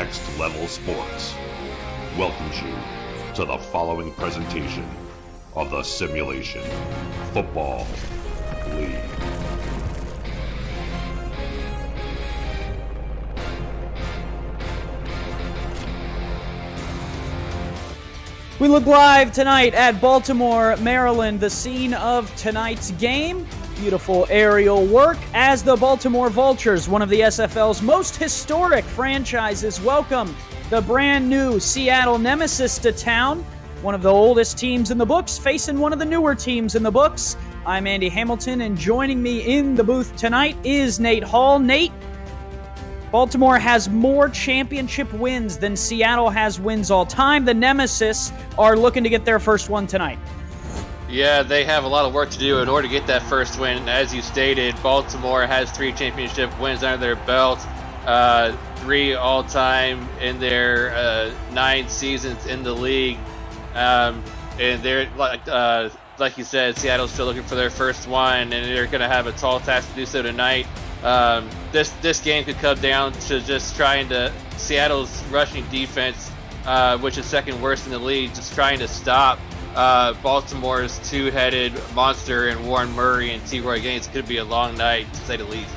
Next Level Sports welcomes you to the following presentation of the Simulation Football League. We look live tonight at Baltimore, Maryland, the scene of tonight's game. Beautiful aerial work as the Baltimore Vultures, one of the SFL's most historic franchises, welcome the brand new Seattle Nemesis to town. One of the oldest teams in the books facing one of the newer teams in the books. I'm Andy Hamilton, and joining me in the booth tonight is Nate Hall. Nate, Baltimore has more championship wins than Seattle has wins all time. The Nemesis are looking to get their first one tonight. Yeah, they have a lot of work to do in order to get that first win. As you stated, Baltimore has 3 championship wins under their belt, 3 all-time in their 9 seasons in the league. And they're, like you said, Seattle's still looking for their first one, and they're going to have a tall task to do so tonight. This game could come down to just trying to Seattle's rushing defense, which is second worst in the league, just trying to stop Baltimore's two-headed monster and Warren Murray and T-Roy Gaines. Could be a long night, to say the least.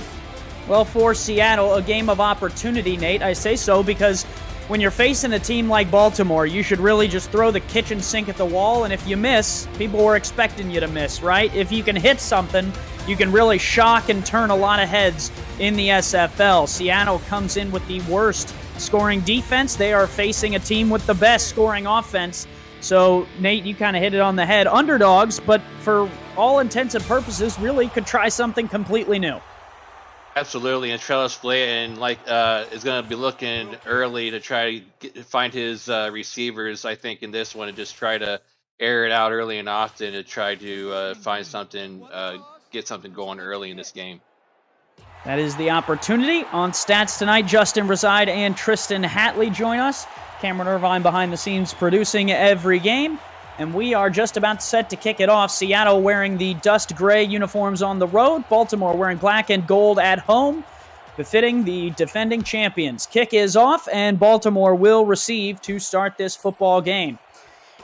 Well, for Seattle, a game of opportunity, Nate. I say so because when you're facing a team like Baltimore, you should really just throw the kitchen sink at the wall, and if you miss, people were expecting you to miss, right? If you can hit something, you can really shock and turn a lot of heads in the SFL. Seattle comes in with the worst scoring defense. They are facing a team with the best scoring offense. So, Nate, you kind of hit it on the head. Underdogs, but for all intents and purposes, really could try something completely new. Absolutely, and Trellis Blayton is going to be looking early to try to find his receivers, I think, in this one, and just try to air it out early and often to try to find something, get something going early in this game. That is the opportunity. On stats tonight, Justin Reside and Tristan Hatley join us. Cameron Irvine behind the scenes producing every game. And we are just about set to kick it off. Seattle wearing the dust gray uniforms on the road. Baltimore wearing black and gold at home, befitting the defending champions. Kick is off, and Baltimore will receive to start this football game.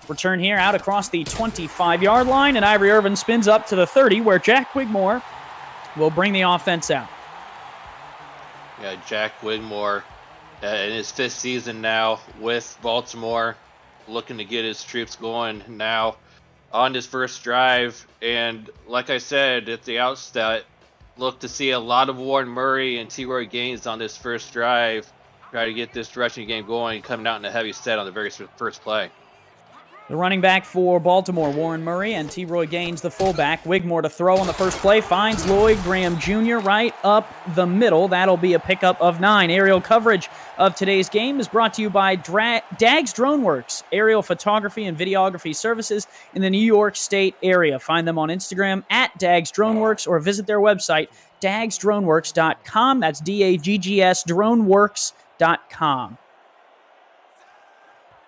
Return here out across the 25-yard line, and Ivory Irvin spins up to the 30, where Jack Wigmore will bring the offense out. Yeah, Jack Wigmore in his 5th season now with Baltimore, looking to get his troops going now on his first drive. And like I said at the outset, look to see a lot of Warren Murray and T-Roy Gaines on this first drive, try to get this rushing game going, coming out in a heavy set on the very first play. The running back for Baltimore, Warren Murray, and T-Roy Gaines, the fullback. Wigmore to throw on the first play, finds Lloyd Graham Jr. right up the middle. That'll be a pickup of 9. Aerial coverage of today's game is brought to you by Dags Drone Works, aerial photography and videography services in the New York State area. Find them on Instagram at Dags Drone Works or visit their website, dagsdroneworks.com. That's DAGGS droneworks.com.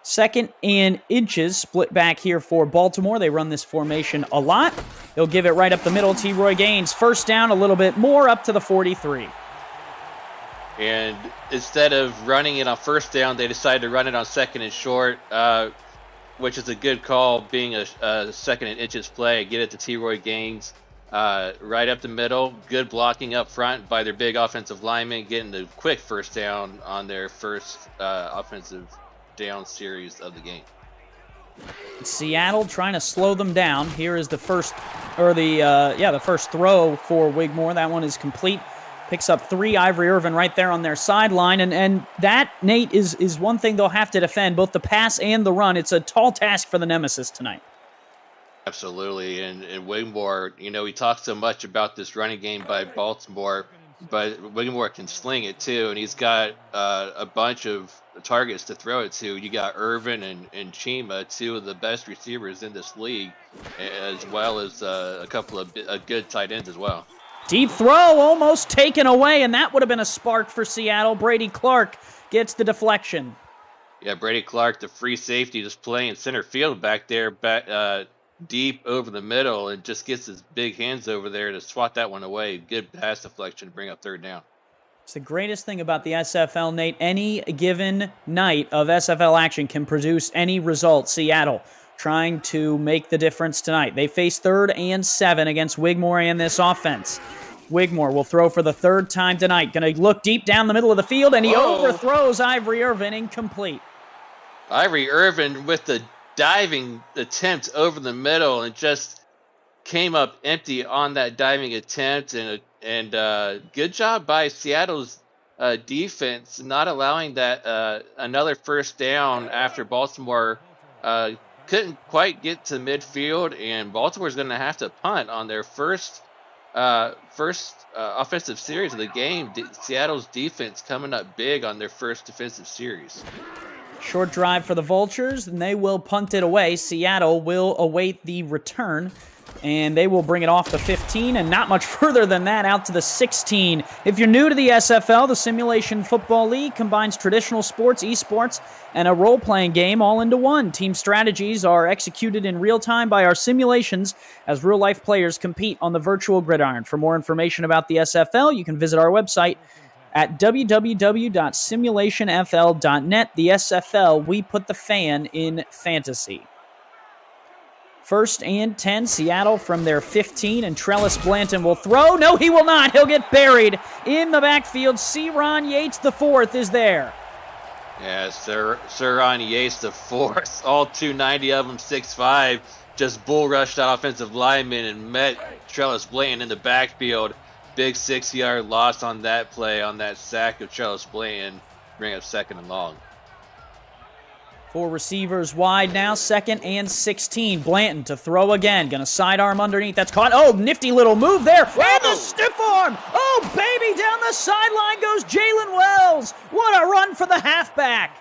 2nd and inches, split back here for Baltimore. They run this formation a lot. They'll give it right up the middle. T-Roy Gaines, first down, a little bit more, up to the 43. And instead of running it on first down, they decided to run it on 2nd and short, which is a good call, being a 2nd and inches play. Get it to T-Roy Gaines right up the middle. Good blocking up front by their big offensive linemen, getting the quick first down on their first offensive down series of the game. Seattle trying to slow them down. Here is the first, the first throw for Wigmore. That one is complete. Picks up 3. Ivory Irvin right there on their sideline, and that, Nate, is one thing they'll have to defend, both the pass and the run. It's a tall task for the Nemesis tonight. Absolutely, and Wigmore, he talks so much about this running game by Baltimore, but Wigmore can sling it too, and he's got a bunch of targets to throw it to. You got Irvin and Chima, 2 of the best receivers in this league, as well as a couple of good tight ends as well. Deep throw, almost taken away, and that would have been a spark for Seattle. Brady Clark gets the deflection. Yeah, Brady Clark, the free safety, just playing center field back there, deep over the middle, and just gets his big hands over there to swat that one away. Good pass deflection to bring up 3rd down. It's the greatest thing about the SFL, Nate. Any given night of SFL action can produce any result. Seattle trying to make the difference tonight. They face 3rd and 7 against Wigmore and this offense. Wigmore will throw for the 3rd time tonight. Going to look deep down the middle of the field, and he overthrows Ivory Irvin, incomplete. Ivory Irvin with the diving attempt over the middle and just came up empty on that diving attempt, and good job by Seattle's defense not allowing that another first down after Baltimore couldn't quite get to midfield, and Baltimore's going to have to punt on their first offensive series of the game. Seattle's defense coming up big on their first defensive series. Short drive for the Vultures, and they will punt it away. Seattle will await the return, and they will bring it off the 15, and not much further than that, out to the 16. If you're new to the SFL, the Simulation Football League combines traditional sports, esports, and a role-playing game all into one. Team strategies are executed in real time by our simulations as real-life players compete on the virtual gridiron. For more information about the SFL, you can visit our website at www.simulationfl.net. The SFL, we put the fan in fantasy. 1st and 10, Seattle from their 15, and Trellis Blanton will throw. No, he will not. He'll get buried in the backfield. Ron Yates, the 4th, is there. Yeah, Sir Ron Yates, the 4th. All 290 of them, 6'5", just bull rushed that offensive lineman and met Trellis Blanton in the backfield. Big 6-yard loss on that play, on that sack of Trellis Blanton, bring up 2nd and long. 4 receivers wide now, 2nd and 16. Blanton to throw again. Going to sidearm underneath. That's caught. Oh, nifty little move there. Whoa. And the stiff arm. Oh, baby, down the sideline goes Jalen Wells. What a run for the halfback.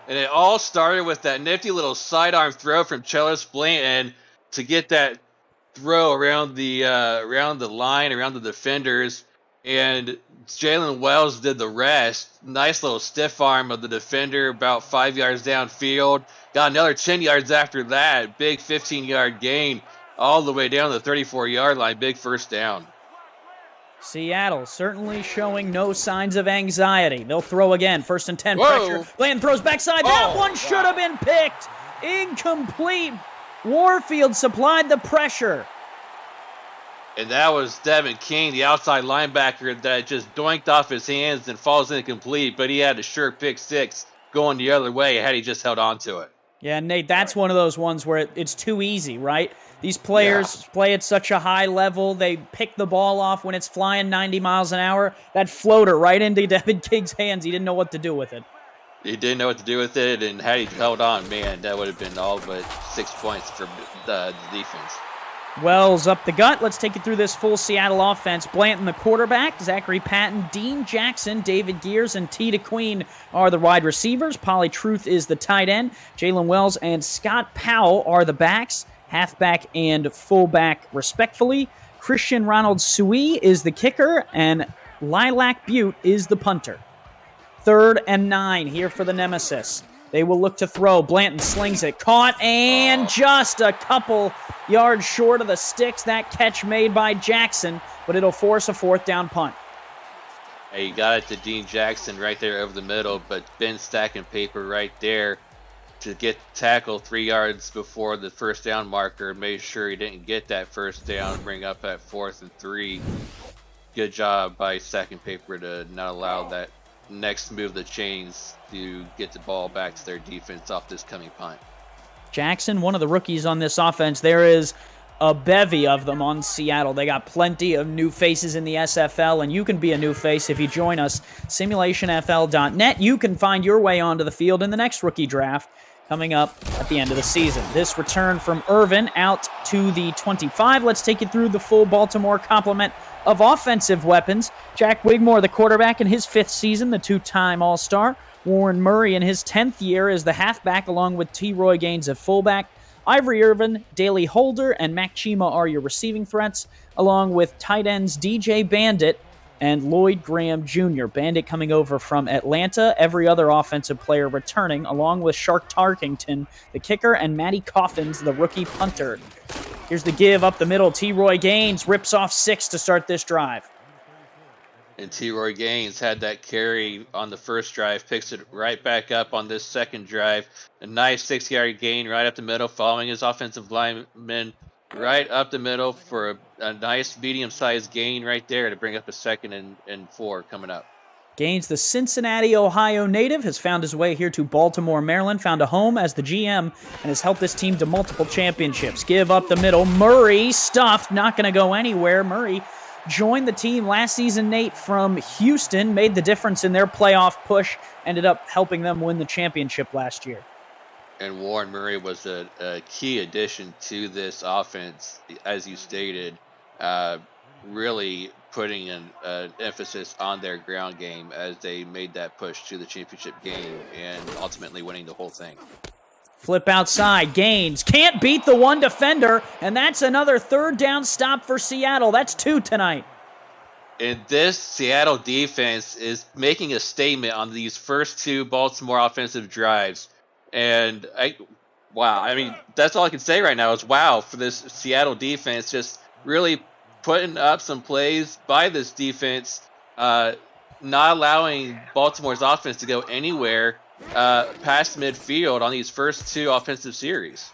And it all started with that nifty little sidearm throw from Trellis Blanton to get that throw around the line, around the defenders, and Jalen Wells did the rest. Nice little stiff arm of the defender about 5 yards downfield. Got another 10 yards after that. Big 15-yard gain all the way down the 34-yard line. Big first down. Seattle certainly showing no signs of anxiety. They'll throw again. 1st and 10, Whoa. pressure. Blanton throws backside. That one should have been picked. Incomplete. Warfield supplied the pressure. And that was Devin King, the outside linebacker, that just doinked off his hands and falls incomplete, but he had a sure pick 6 going the other way had he just held on to it. Yeah, Nate, that's one of those ones where it's too easy, right? These players play at such a high level. They pick the ball off when it's flying 90 miles an hour. That floater right into Devin King's hands. He didn't know what to do with it. He didn't know what to do with it, and had he held on, man, that would have been all but 6 points for the defense. Wells up the gut. Let's take you through this full Seattle offense. Blanton, the quarterback. Zachary Patton, Dean Jackson, David Gears, and T. DeQueen are the wide receivers. Polly Truth is the tight end. Jalen Wells and Scott Powell are the backs, halfback and fullback respectfully. Christian Ronald Sui is the kicker, and Lilac Butte is the punter. 3rd and 9 here for the Nemesis. They will look to throw. Blanton slings it. Caught, and just a couple yards short of the sticks. That catch made by Jackson, but it'll force a 4th down punt. Hey, you got it to Dean Jackson right there over the middle, but Ben stacking paper right there to get tackled 3 yards before the first down marker. Made sure he didn't get that first down, bring up that 4th and 3. Good job by stacking paper to not allow that next move the chains to get the ball back to their defense off this coming punt. Jackson, one of the rookies on this offense. There is a bevy of them on Seattle. They got plenty of new faces in the SFL, and you can be a new face if you join us. Simulationfl.net. You can find your way onto the field in the next rookie draft coming up at the end of the season. This return from Irvin out to the 25. Let's take you through the full Baltimore complement of offensive weapons. Jack Wigmore, the quarterback, in his 5th season, the 2-time All-Star. Warren Murray in his 10th year as the halfback, along with T. Roy Gaines at fullback. Ivory Irvin, Daley Holder, and Mac Chima are your receiving threats, along with tight ends DJ Bandit and Lloyd Graham Jr. Bandit coming over from Atlanta. Every other offensive player returning, along with Shark Tarkington, the kicker, and Matty Coffins, the rookie punter. Here's the give up the middle. T. Roy Gaines rips off 6 to start this drive. And T-Roy Gaines had that carry on the first drive, picks it right back up on this second drive. A nice 6-yard gain right up the middle, following his offensive lineman right up the middle for a nice medium-sized gain right there to bring up a 2nd and 4 coming up. Gaines, the Cincinnati, Ohio native, has found his way here to Baltimore, Maryland, found a home as the GM, and has helped this team to multiple championships. Give up the middle. Murray stuffed, not going to go anywhere. Murray joined the team last season, Nate, from Houston, made the difference in their playoff push, ended up helping them win the championship last year. And Warren Murray was a key addition to this offense, as you stated, really putting an emphasis on their ground game as they made that push to the championship game and ultimately winning the whole thing. Flip outside, Gaines can't beat the one defender, and that's another 3rd down stop for Seattle. That's 2 tonight. And this Seattle defense is making a statement on these first 2 Baltimore offensive drives. And wow, I mean, that's all I can say right now is wow for this Seattle defense, just really putting up some plays by this defense, not allowing Baltimore's offense to go anywhere past midfield on these first 2 offensive series.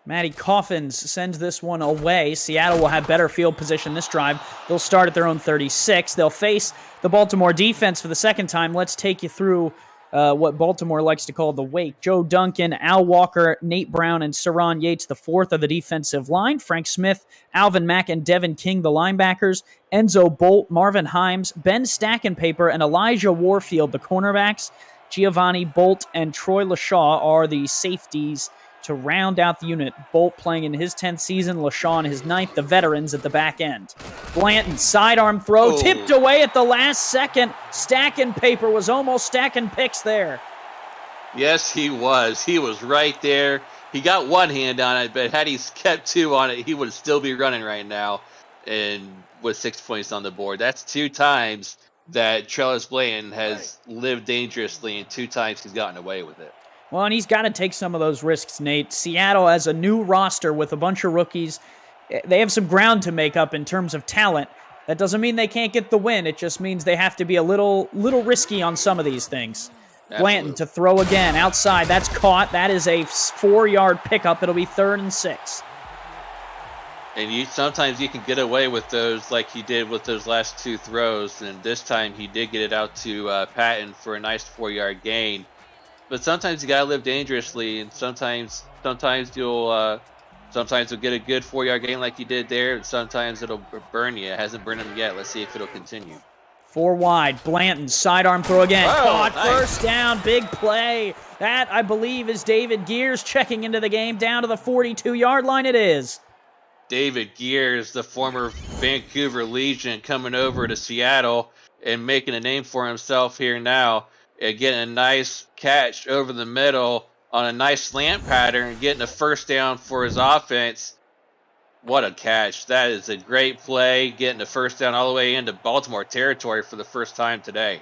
Matty Coffins sends this one away. Seattle will have better field position this drive. They'll start at their own 36. They'll face the Baltimore defense for the second time. Let's take you through what Baltimore likes to call the wake. Joe Duncan, Al Walker, Nate Brown, and Saron Yates, the 4th of the defensive line. Frank Smith, Alvin Mack, and Devin King, the linebackers. Enzo Bolt, Marvin Himes, Ben Stackenpaper, and Elijah Warfield, the cornerbacks. Giovanni Bolt and Troy LaShaw are the safeties to round out the unit. Bolt playing in his 10th season, LaShaw in his 9th, the veterans at the back end. Blanton, sidearm throw, tipped away at the last second. Stackenpaper was almost stacking picks there. Yes, he was. He was right there. He got one hand on it, but had he kept 2 on it, he would still be running right now and with 6 points on the board. That's 2 times that Trellis Blanton has lived dangerously, and 2 times he's gotten away with it. Well, and he's got to take some of those risks, Nate. Seattle has a new roster with a bunch of rookies. They have some ground to make up in terms of talent. That doesn't mean they can't get the win. It just means they have to be a little risky on some of these things. Absolutely. Blanton to throw again outside. That's caught. That is a 4-yard pickup. It'll be 3rd and 6. And sometimes you can get away with those like he did with those last 2 throws. And this time he did get it out to Patton for a nice 4-yard gain. But sometimes you gotta live dangerously, and sometimes you'll get a good 4-yard gain like you did there, and sometimes it'll burn you. It hasn't burned him yet. Let's see if it'll continue. 4 wide, Blanton, sidearm throw again. Caught, nice. 1st down, big play. That, I believe, is David Gears checking into the game down to the 42-yard line. It is. David Gears, the former Vancouver Legion, coming over to Seattle and making a name for himself here now. Getting a nice catch over the middle on a nice slant pattern, getting a 1st down for his offense. What a catch. That is a great play, getting a 1st down all the way into Baltimore territory for the first time today.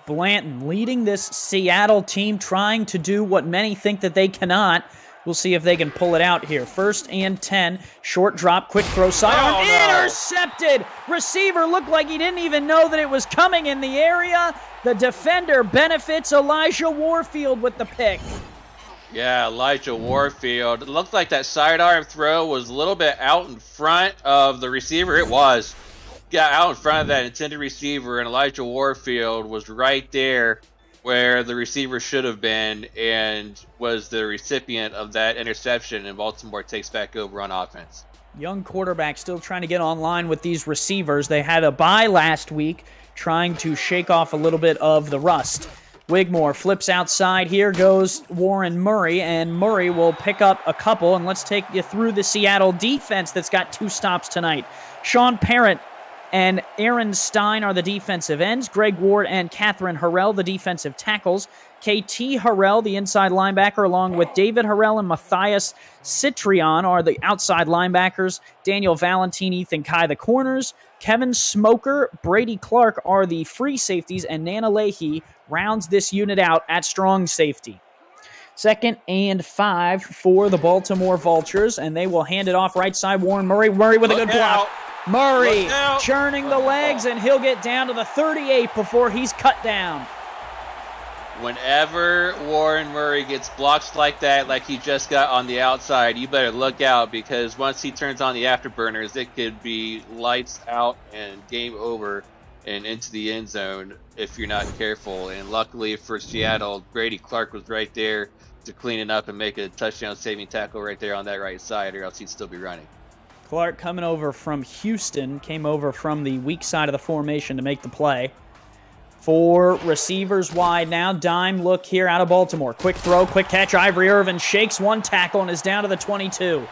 Blanton leading this Seattle team, trying to do what many think that they cannot. We'll see if they can pull it out here. 1st and 10. Short drop, quick throw, sidearm. Intercepted! Receiver looked like he didn't even know that it was coming in the area. The defender benefits. Elijah Warfield with the pick. Yeah, Elijah Warfield. It looked like that sidearm throw was a little bit out in front of the receiver. It was. Got out in front of that intended receiver, and Elijah Warfield was right there where the receiver should have been and was the recipient of that interception, and Baltimore takes back over on offense. Young quarterback still trying to get online with these receivers. They had a bye last week, trying to shake off a little bit of the rust. Wigmore flips outside. Here goes Warren Murray, and Murray will pick up a couple, and let's take you through the Seattle defense that's got 2 stops tonight. Sean Parent and Aaron Stein are the defensive ends. Greg Ward and Catherine Harrell, the defensive tackles. KT Harrell, the inside linebacker, along with David Harrell and Matthias Citrion are the outside linebackers. Daniel Valentin, Ethan Kai, the corners. Kevin Smoker, Brady Clark are the free safeties, and Nana Leahy rounds this unit out at strong safety. 2nd and 5 for the Baltimore Vultures, and they will hand it off right side. Warren Murray. Murray with a good block. Murray Look out. churning the legs, and he'll get down to the 38 before he's cut down. Whenever Warren Murray gets blocks like that, like he just got on the outside, you better look out, because once he turns on the afterburners, it could be lights out and game over and into the end zone if you're not careful. And luckily for Seattle, Grady Clark was right there to clean it up and make a touchdown-saving tackle right there on that right side, or else he'd still be running. Clark coming over from Houston, came over from the weak side of the formation to make the play. 4 receivers wide now. Dime look here out of Baltimore. Quick throw, quick catch. Ivory Irvin shakes one tackle and is down to the 22.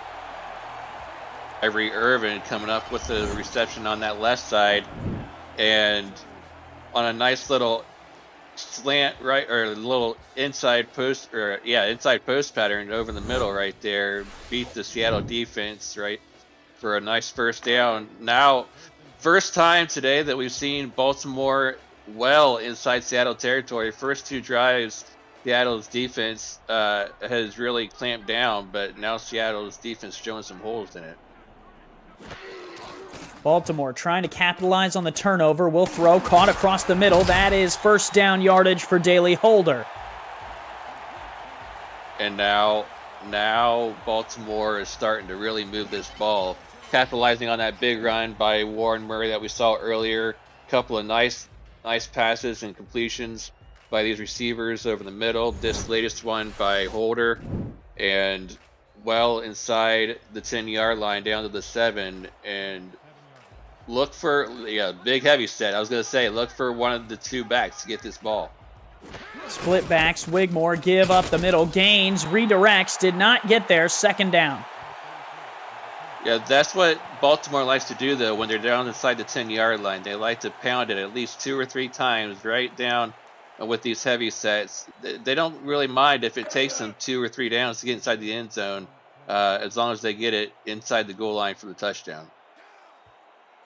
Ivory Irvin coming up with the reception on that left side, and on a nice little slant right, or little inside post, inside post pattern over the middle right there, beat the Seattle defense right for a nice first down. Now, first time today that we've seen Baltimore well inside Seattle territory. First 2 drives, Seattle's defense has really clamped down, but now Seattle's defense showing some holes in it. Baltimore trying to capitalize on the turnover. Will throw, caught across the middle. That is first down yardage for Daly Holder. And now Baltimore is starting to really move this ball, capitalizing on that big run by Warren Murray that we saw earlier. Couple of nice passes and completions by these receivers over the middle. This latest one by Holder, and well inside the 10-yard line down to the 7. And look for big heavy set. I was going to say, look for one of the 2 backs to get this ball. Split backs. Wigmore give up the middle. Gaines redirects. Did not get there. Second down. Yeah, that's what Baltimore likes to do, though, when they're down inside the 10-yard line. They like to pound it at least 2 or 3 times right down with these heavy sets. They don't really mind if it takes them 2 or 3 downs to get inside the end zone, as long as they get it inside the goal line for the touchdown.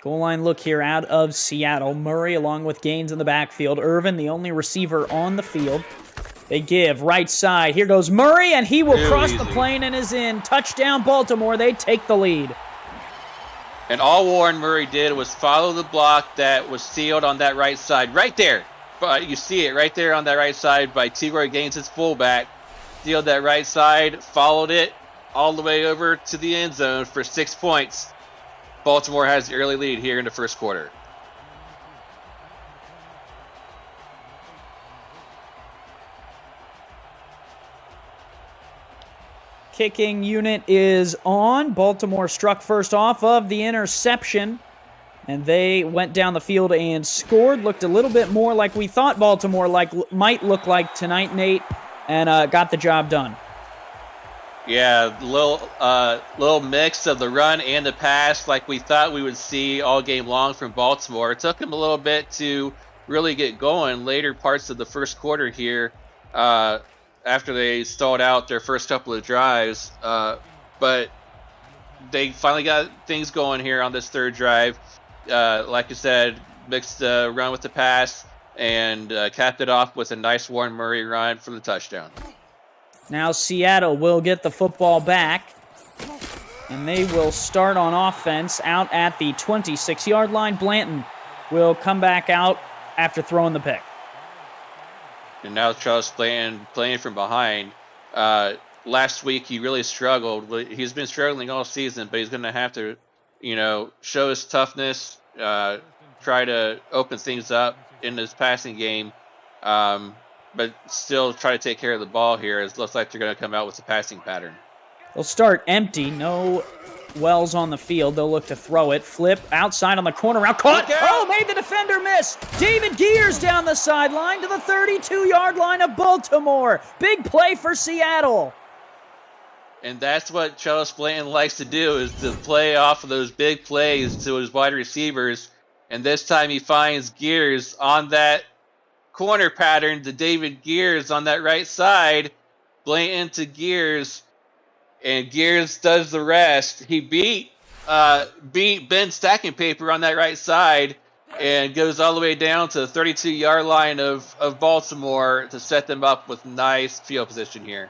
Goal line look here out of Seattle. Murray along with Gaines in the backfield. Irvin, the only receiver on the field. They give right side. Here goes Murray, and he will cross the plane and is in. Touchdown, Baltimore. They take the lead. And all Warren Murray did was follow the block that was sealed on that right side. Right there. But you see it right there on that right side by T-Roy Gaines, his fullback. Sealed that right side, followed it all the way over to the end zone for 6 points. Baltimore has the early lead here in the first quarter. Kicking unit is on. Baltimore struck first off of the interception, and they went down the field and scored. Looked a little bit more like we thought Baltimore might look like tonight, Nate, and got the job done. Yeah, little mix of the run and the pass like we thought we would see all game long from Baltimore. It took them a little bit to really get going later parts of the first quarter here, after they stalled out their first couple of drives, but they finally got things going here on this third drive. Like I said, mixed the run with the pass, and capped it off with a nice Warren Murray run for the touchdown. Now Seattle will get the football back, and they will start on offense out at the 26-yard line. Blanton will come back out after throwing the pick. And now Charles Blanton playing from behind. Last week he really struggled. He's been struggling all season, but he's going to have to, show his toughness, try to open things up in his passing game, but still try to take care of the ball here. It looks like they're going to come out with a passing pattern. They'll start empty. No Wells on the field. They'll look to throw it. Flip outside on the corner route. Caught. Oh, made the defender miss. David Gears down the sideline to the 32-yard line of Baltimore. Big play for Seattle. And that's what Charles Blanton likes to do, is to play off of those big plays to his wide receivers. And this time he finds Gears on that corner pattern to David Gears on that right side. Blanton to Gears. And Gears does the rest. He beat Ben Stacking Paper on that right side and goes all the way down to the 32-yard line of Baltimore to set them up with nice field position here.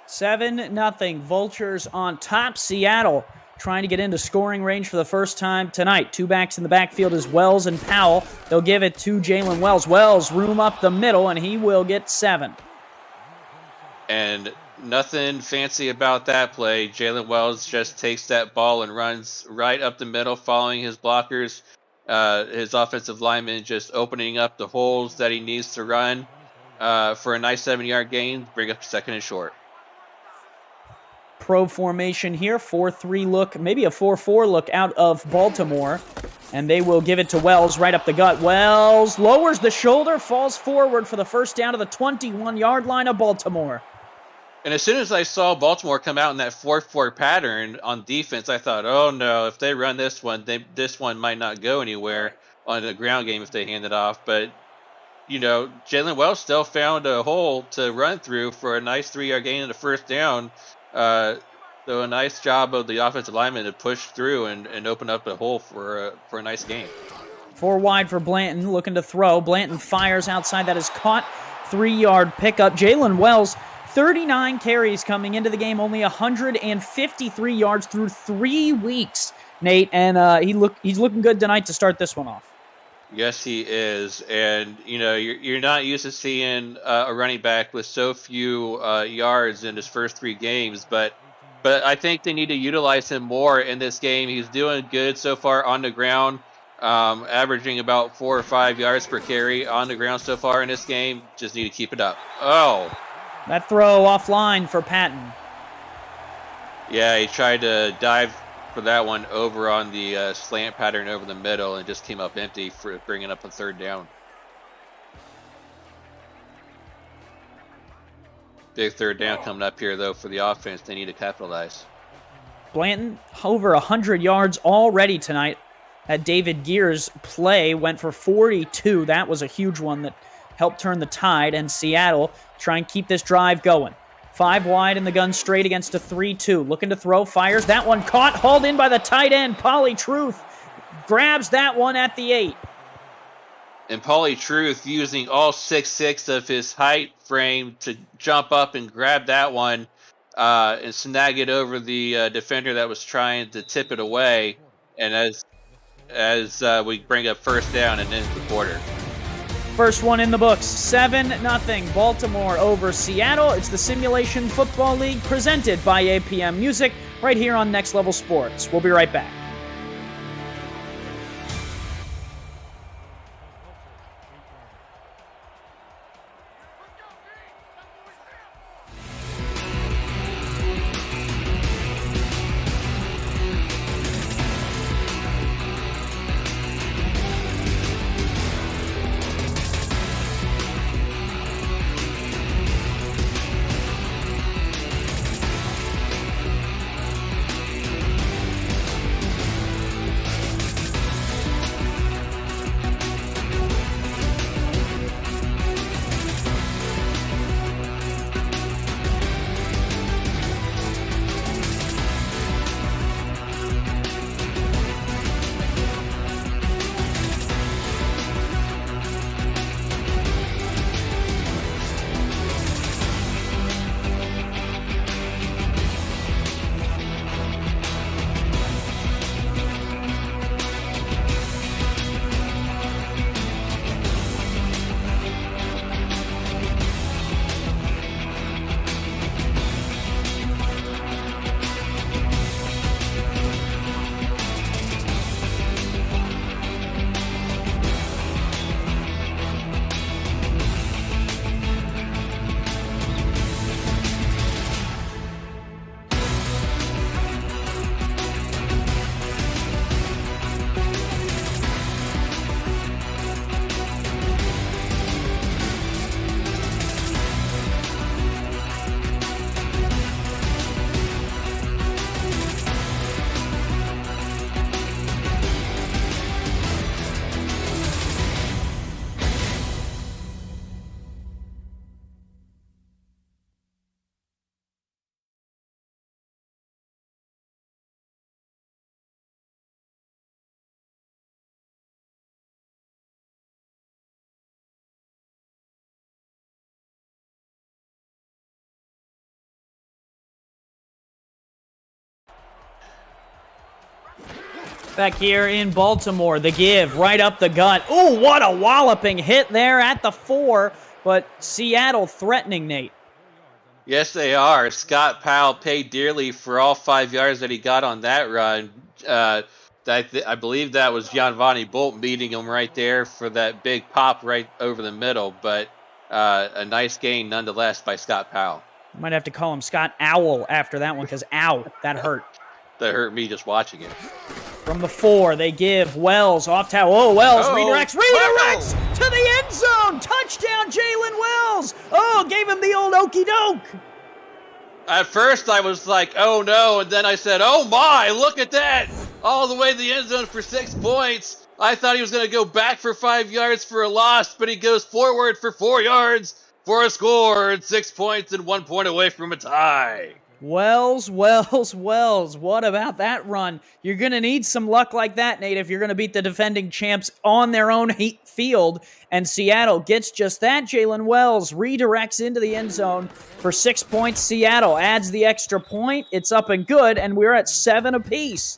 7-0. Vultures on top. Seattle trying to get into scoring range for the first time tonight. Two backs in the backfield is Wells and Powell. They'll give it to Jalen Wells. Wells, room up the middle, and he will get 7. And nothing fancy about that play. Jalen Wells just takes that ball and runs right up the middle, following his blockers. His offensive lineman just opening up the holes that he needs to run for a nice 7-yard gain, bring up 2nd and short. Pro formation here, 4-3 look, maybe a 4-4 look out of Baltimore. And they will give it to Wells right up the gut. Wells lowers the shoulder, falls forward for the first down to the 21-yard line of Baltimore. And as soon as I saw Baltimore come out in that 4-4 pattern on defense, I thought, oh no, if they run this one, this one might not go anywhere on the ground game if they hand it off. But, Jalen Wells still found a hole to run through for a nice 3-yard gain in the first down. So a nice job of the offensive lineman to push through and open up a hole for a nice gain. 4 wide for Blanton, looking to throw. Blanton fires outside. That is caught. 3-yard pickup. Jalen Wells, 39 carries coming into the game, only 153 yards through 3 weeks, Nate. And he's looking good tonight to start this one off. Yes, he is. And, you're not used to seeing a running back with so few yards in his first 3 games, but I think they need to utilize him more in this game. He's doing good so far on the ground, averaging about 4 or 5 yards per carry on the ground so far in this game. Just need to keep it up. Oh. That throw offline for Patton. Yeah, he tried to dive for that one over on the slant pattern over the middle and just came up empty for bringing up a 3rd down. Big 3rd down coming up here, though, for the offense. They need to capitalize. Blanton, over 100 yards already tonight. That David Gears play went for 42. That was a huge one that helped turn the tide. And Seattle try and keep this drive going. 5 wide in the gun straight against a 3-2. Looking to throw, fires. That one caught, hauled in by the tight end. Pauly Truth grabs that one at the 8. And Pauly Truth using all 6'6" of his height frame to jump up and grab that one and snag it over the defender that was trying to tip it away. And as we bring up 1st down and end the quarter. First one in the books, 7-0 Baltimore over Seattle. It's the Simulation Football League presented by APM Music right here on Next Level Sports. We'll be right back. Back here in Baltimore, the give right up the gut. Ooh, what a walloping hit there at the 4, but Seattle threatening, Nate. Yes, they are. Scott Powell paid dearly for all 5 yards that he got on that run. I believe that was Giovanni Bolt meeting him right there for that big pop right over the middle, but a nice gain nonetheless by Scott Powell. Might have to call him Scott Owl after that one because, ow, that hurt. That hurt me just watching it. From the 4, they give Wells off to Wells redirects to the end zone. Touchdown, Jalen Wells. Oh, gave him the old okey doke. At first, I was like, oh no, and then I said, oh my, look at that. All the way to the end zone for 6 points. I thought he was going to go back for 5 yards for a loss, but he goes forward for 4 yards for a score, and 6 points and 1 point away from a tie. Wells, what about that run? You're going to need some luck like that, Nate, if you're going to beat the defending champs on their own field, and Seattle gets just that. Jalen Wells redirects into the end zone for 6 points. Seattle adds the extra point. It's up and good, and we're at 7 apiece.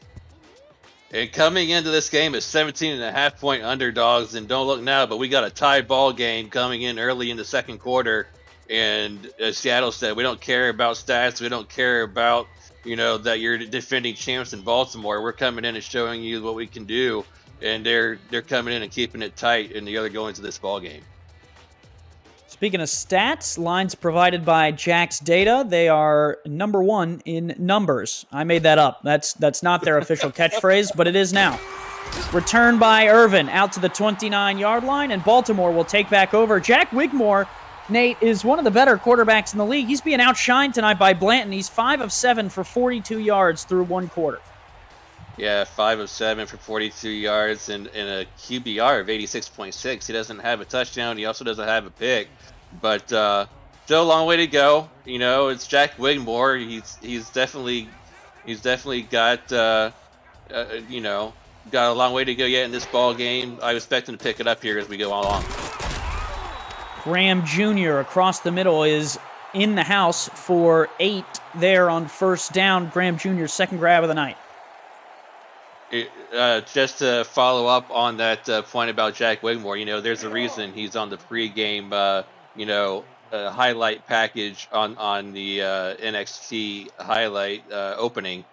And coming into this game as 17.5-point underdogs, and don't look now, but we got a tie ball game coming in early in the second quarter. And as Seattle said, we don't care about stats. We don't care about, that you're defending champs in Baltimore. We're coming in and showing you what we can do. And they're coming in and keeping it tight, and the other going into this ball game. Speaking of stats, lines provided by Jack's Data, they are number 1 in numbers. I made that up. That's not their official catchphrase, but it is now. Return by Irvin out to the 29-yard line, and Baltimore will take back over. Jack Wigmore, Nate, is one of the better quarterbacks in the league. He's being outshined tonight by Blanton. He's 5 of 7 for 42 yards through 1 quarter. Yeah, 5 of 7 for 42 yards and a QBR of 86.6. He doesn't have a touchdown. He also doesn't have a pick. But still a long way to go. It's Jack Wigmore. He's definitely got got a long way to go yet in this ball game. I expect him to pick it up here as we go along. Graham Jr. across the middle is in the house for 8 there on first down. Graham Jr.'s second grab of the night. Just to follow up on that point about Jack Wigmore, there's a reason he's on the pregame, highlight package on the NXT highlight opening.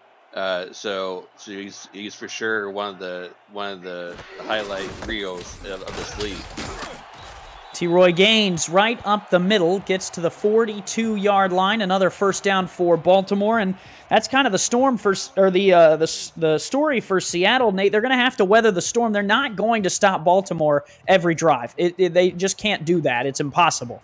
So he's for sure one of the highlight reels of this league. T-Roy Gaines right up the middle, gets to the 42-yard line. Another first down for Baltimore, and that's kind of the storm the story for Seattle, Nate. They're going to have to weather the storm. They're not going to stop Baltimore every drive. They just can't do that. It's impossible.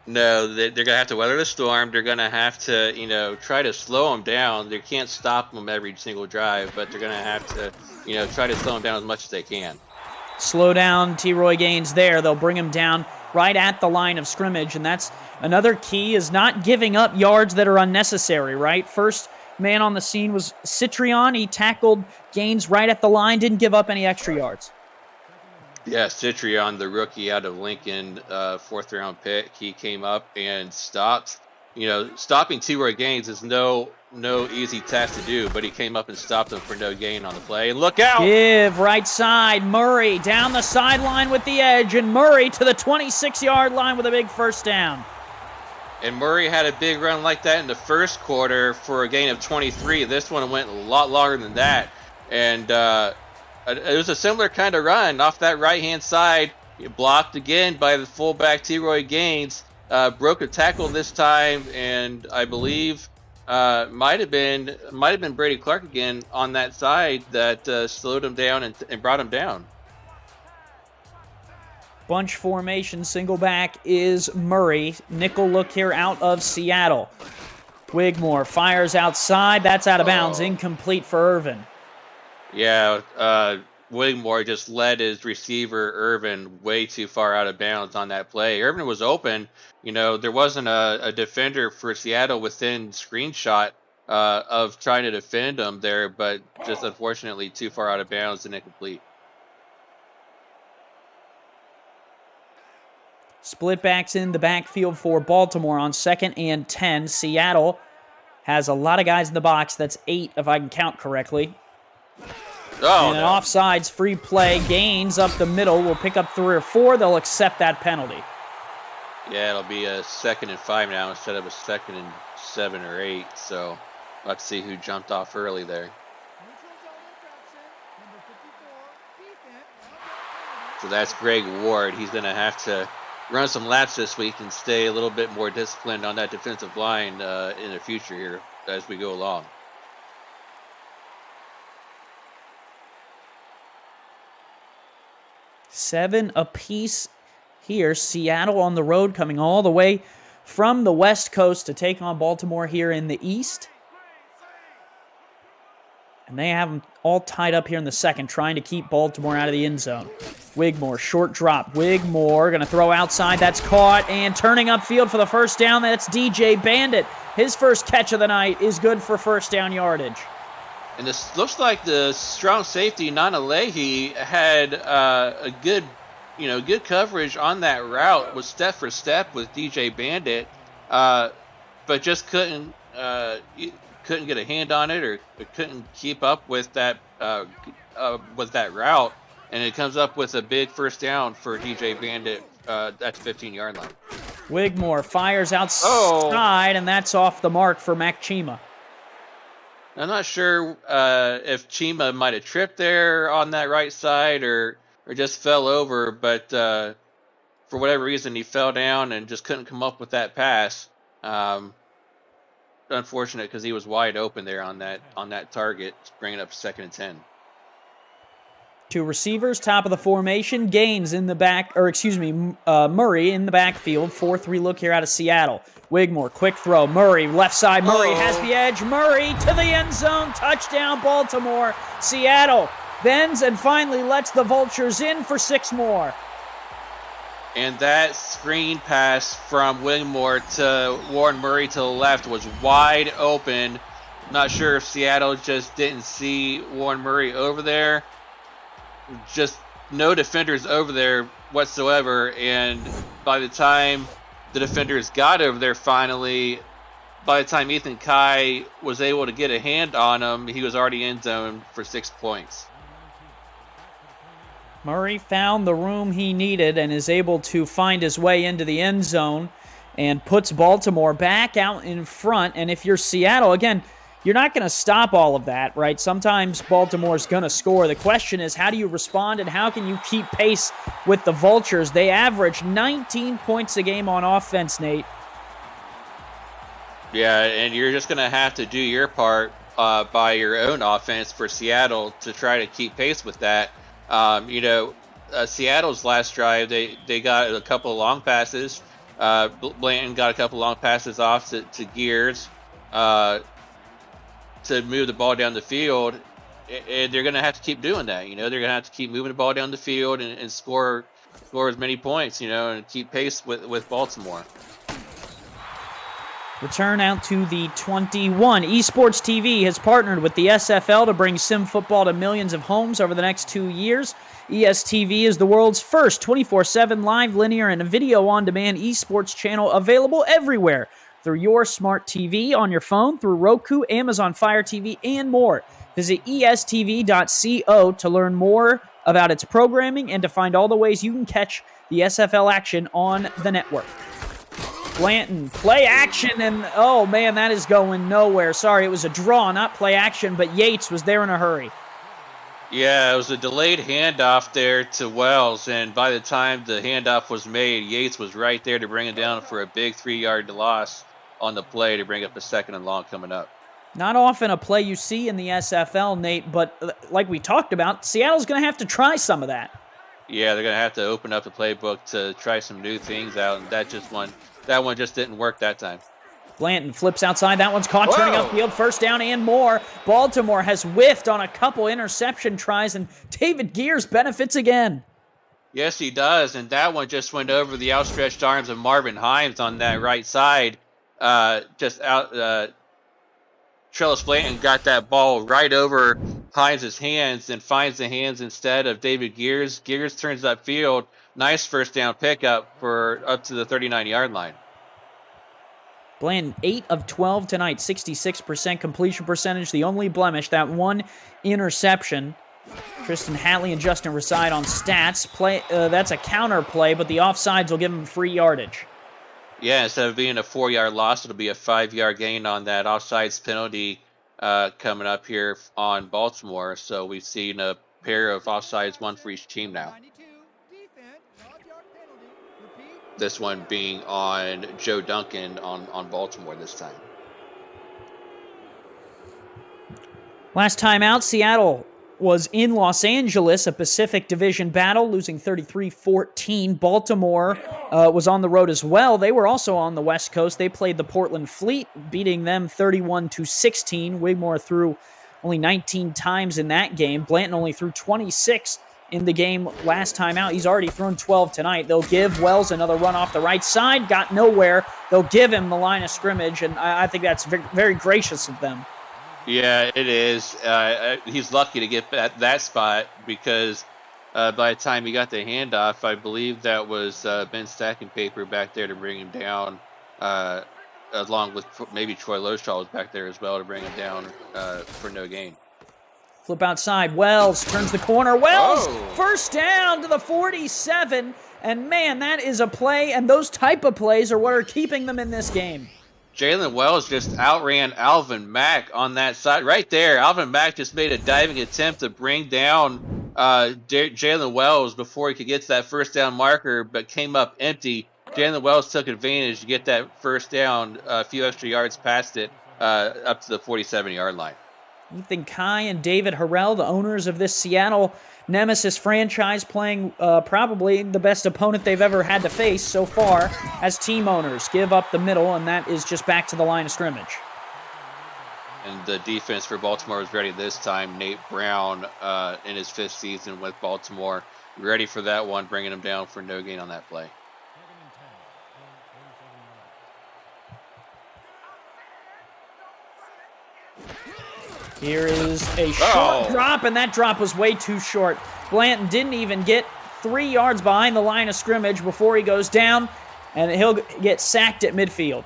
No, they're going to have to weather the storm. They're going to have to, try to slow them down. They can't stop them every single drive, but they're going to have to, try to slow them down as much as they can. Slow down T-Roy Gaines there. They'll bring him down right at the line of scrimmage, and that's another key, is not giving up yards that are unnecessary, right? First man on the scene was Citrion. He tackled Gaines right at the line, didn't give up any extra yards. Yeah, Citrion, the rookie out of Lincoln, 4th-round pick, he came up and stopped. Stopping T-Roy Gaines is no easy task to do, but he came up and stopped him for no gain on the play. And look out! Give right side, Murray down the sideline with the edge, and Murray to the 26-yard line with a big first down. And Murray had a big run like that in the first quarter for a gain of 23. This one went a lot longer than that. And it was a similar kind of run off that right-hand side. Blocked again by the fullback T-Roy Gaines. Broke a tackle this time, and I believe might have been Brady Clark again on that side that slowed him down and brought him down. Bunch formation, single back is Murray. Nickel look here out of Seattle. Wigmore fires outside. That's out of bounds. Incomplete for Irvin. Yeah, Wigmore just led his receiver, Irvin, way too far out of bounds on that play. Irvin was open. There wasn't a defender for Seattle within screenshot of trying to defend him there, but just unfortunately too far out of bounds and incomplete. Split backs in the backfield for Baltimore on 2nd and 10. Seattle has a lot of guys in the box. That's 8, if I can count correctly. Oh, and an no. offsides free play. Gains up the middle will pick up 3 or 4. They'll accept that penalty. Yeah, it'll be a 2nd and 5 now instead of a 2nd and 7 or 8. So let's see who jumped off early there. So that's Greg Ward. He's going to have to run some laps this week and stay a little bit more disciplined on that defensive line in the future here as we go along. Seven apiece here. Seattle on the road coming all the way from the West Coast to take on Baltimore here in the East. And they have them all tied up here in the second, trying to keep Baltimore out of the end zone. Wigmore, short drop. Wigmore going to throw outside. That's caught. And turning upfield for the first down, that's DJ Bandit. His first catch of the night is good for first down yardage. And this looks like the strong safety, Nana Leahy, had a good coverage on that route, was step for step with DJ Bandit, but just couldn't get a hand on it or couldn't keep up with that route, and it comes up with a big first down for DJ Bandit at the 15-yard line. Wigmore fires outside, and that's off the mark for Mac Chima. I'm not sure if Chima might have tripped there on that right side or just fell over, but for whatever reason he fell down and just couldn't come up with that pass. Unfortunate because he was wide open there on that target, bringing up 2nd and 10. 2 receivers, top of the formation. Gaines in the back, Murray in the backfield. 4-3 look here out of Seattle. Wigmore, quick throw. Murray, left side. Murray has the edge. Murray to the end zone. Touchdown, Baltimore. Seattle bends and finally lets the Vultures in for 6 more. And that screen pass from Wigmore to Warren Murray to the left was wide open. Not sure if Seattle just didn't see Warren Murray over there. Just no defenders over there whatsoever. And by the time the defenders got over there finally, by the time Ethan Kai was able to get a hand on him, he was already in zone for 6 points. Murray found the room he needed and is able to find his way into the end zone and puts Baltimore back out in front. And if you're Seattle, again, you're not going to stop all of that, right? Sometimes Baltimore's going to score. The question is, how do you respond and how can you keep pace with the Vultures? They average 19 points a game on offense, Nate. Yeah, and you're just going to have to do your part by your own offense for Seattle to try to keep pace with that. Seattle's last drive, they got a couple of long passes. Blanton got a couple of long passes off to Gears to move the ball down the field, and they're going to have to keep doing that. They're going to have to keep moving the ball down the field and score as many points, and keep pace with Baltimore. Return out to the 21. Esports TV has partnered with the SFL to bring sim football to millions of homes over the next 2 years. ESTV is the world's first 24/7 live, linear, and video-on-demand esports channel available everywhere through your smart TV, on your phone, through Roku, Amazon Fire TV, and more. Visit estv.co to learn more about its programming and to find all the ways you can catch the SFL action on the network. Blanton, play action, and oh man, that is going nowhere. Sorry, it was a draw, not play action, but Yates was there in a hurry. Yeah, it was a delayed handoff there to Wells, and by the time the handoff was made, Yates was right there to bring it down for a big 3-yard loss on the play to bring up a 2nd and long coming up. Not often a play you see in the SFL, Nate, but like we talked about, Seattle's going to have to try some of that. Yeah, they're going to have to open up the playbook to try some new things out, and that one just didn't work that time. Blanton flips outside. That one's caught, turning upfield. First down and more. Baltimore has whiffed on a couple interception tries, and David Gears benefits again. Yes, he does, and that one just went over the outstretched arms of Marvin Himes on that right side. Trellis Blanton got that ball right over Himes' hands and finds the hands instead of David Gears. Gears turns upfield. Nice first down pickup for up to the 39-yard line. Blanton, 8 of 12 tonight, 66% completion percentage. The only blemish, that one interception. Tristan Hatley and Justin reside on stats. That's a counter play, but the offsides will give them free yardage. Yeah, instead of being a 4-yard loss, it'll be a 5-yard gain on that offsides penalty coming up here on Baltimore. So we've seen a pair of offsides, one for each team now. This one being on Joe Duncan on Baltimore this time. Last time out, Seattle was in Los Angeles, a Pacific Division battle, losing 33-14. Baltimore was on the road as well. They were also on the West Coast. They played the Portland Fleet, beating them 31-16. Wigmore threw only 19 times in that game. Blanton only threw 26 in the game last time out. He's already thrown 12 tonight. They'll give Wells another run off the right side. Got nowhere. They'll give him the line of scrimmage, and I think that's very, very gracious of them. Yeah, it is. He's lucky to get that spot because by the time he got the handoff, I believe that was Ben Stacking Paper back there to bring him down, along with maybe Troy Loshaw was back there as well to bring him down for no gain. Flip outside. Wells turns the corner. Wells, Oh. First down to the 47. And man, that is a play, and those type of plays are what are keeping them in this game. Jalen Wells just outran Alvin Mack on that side. Right there, Alvin Mack just made a diving attempt to bring down Jalen Wells before he could get to that first down marker, but came up empty. Jalen Wells took advantage to get that first down, a few extra yards past it, up to the 47-yard line. Ethan Kai and David Harrell, the owners of this Seattle Nemesis franchise, playing probably the best opponent they've ever had to face so far as team owners. Give up the middle, and that is just back to the line of scrimmage. And the defense for Baltimore was ready this time. Nate Brown in his 5th season with Baltimore, ready for that one, bringing him down for no gain on that play. Here is a short drop, and that drop was way too short. Blanton didn't even get 3 yards behind the line of scrimmage before he goes down, and he'll get sacked at midfield.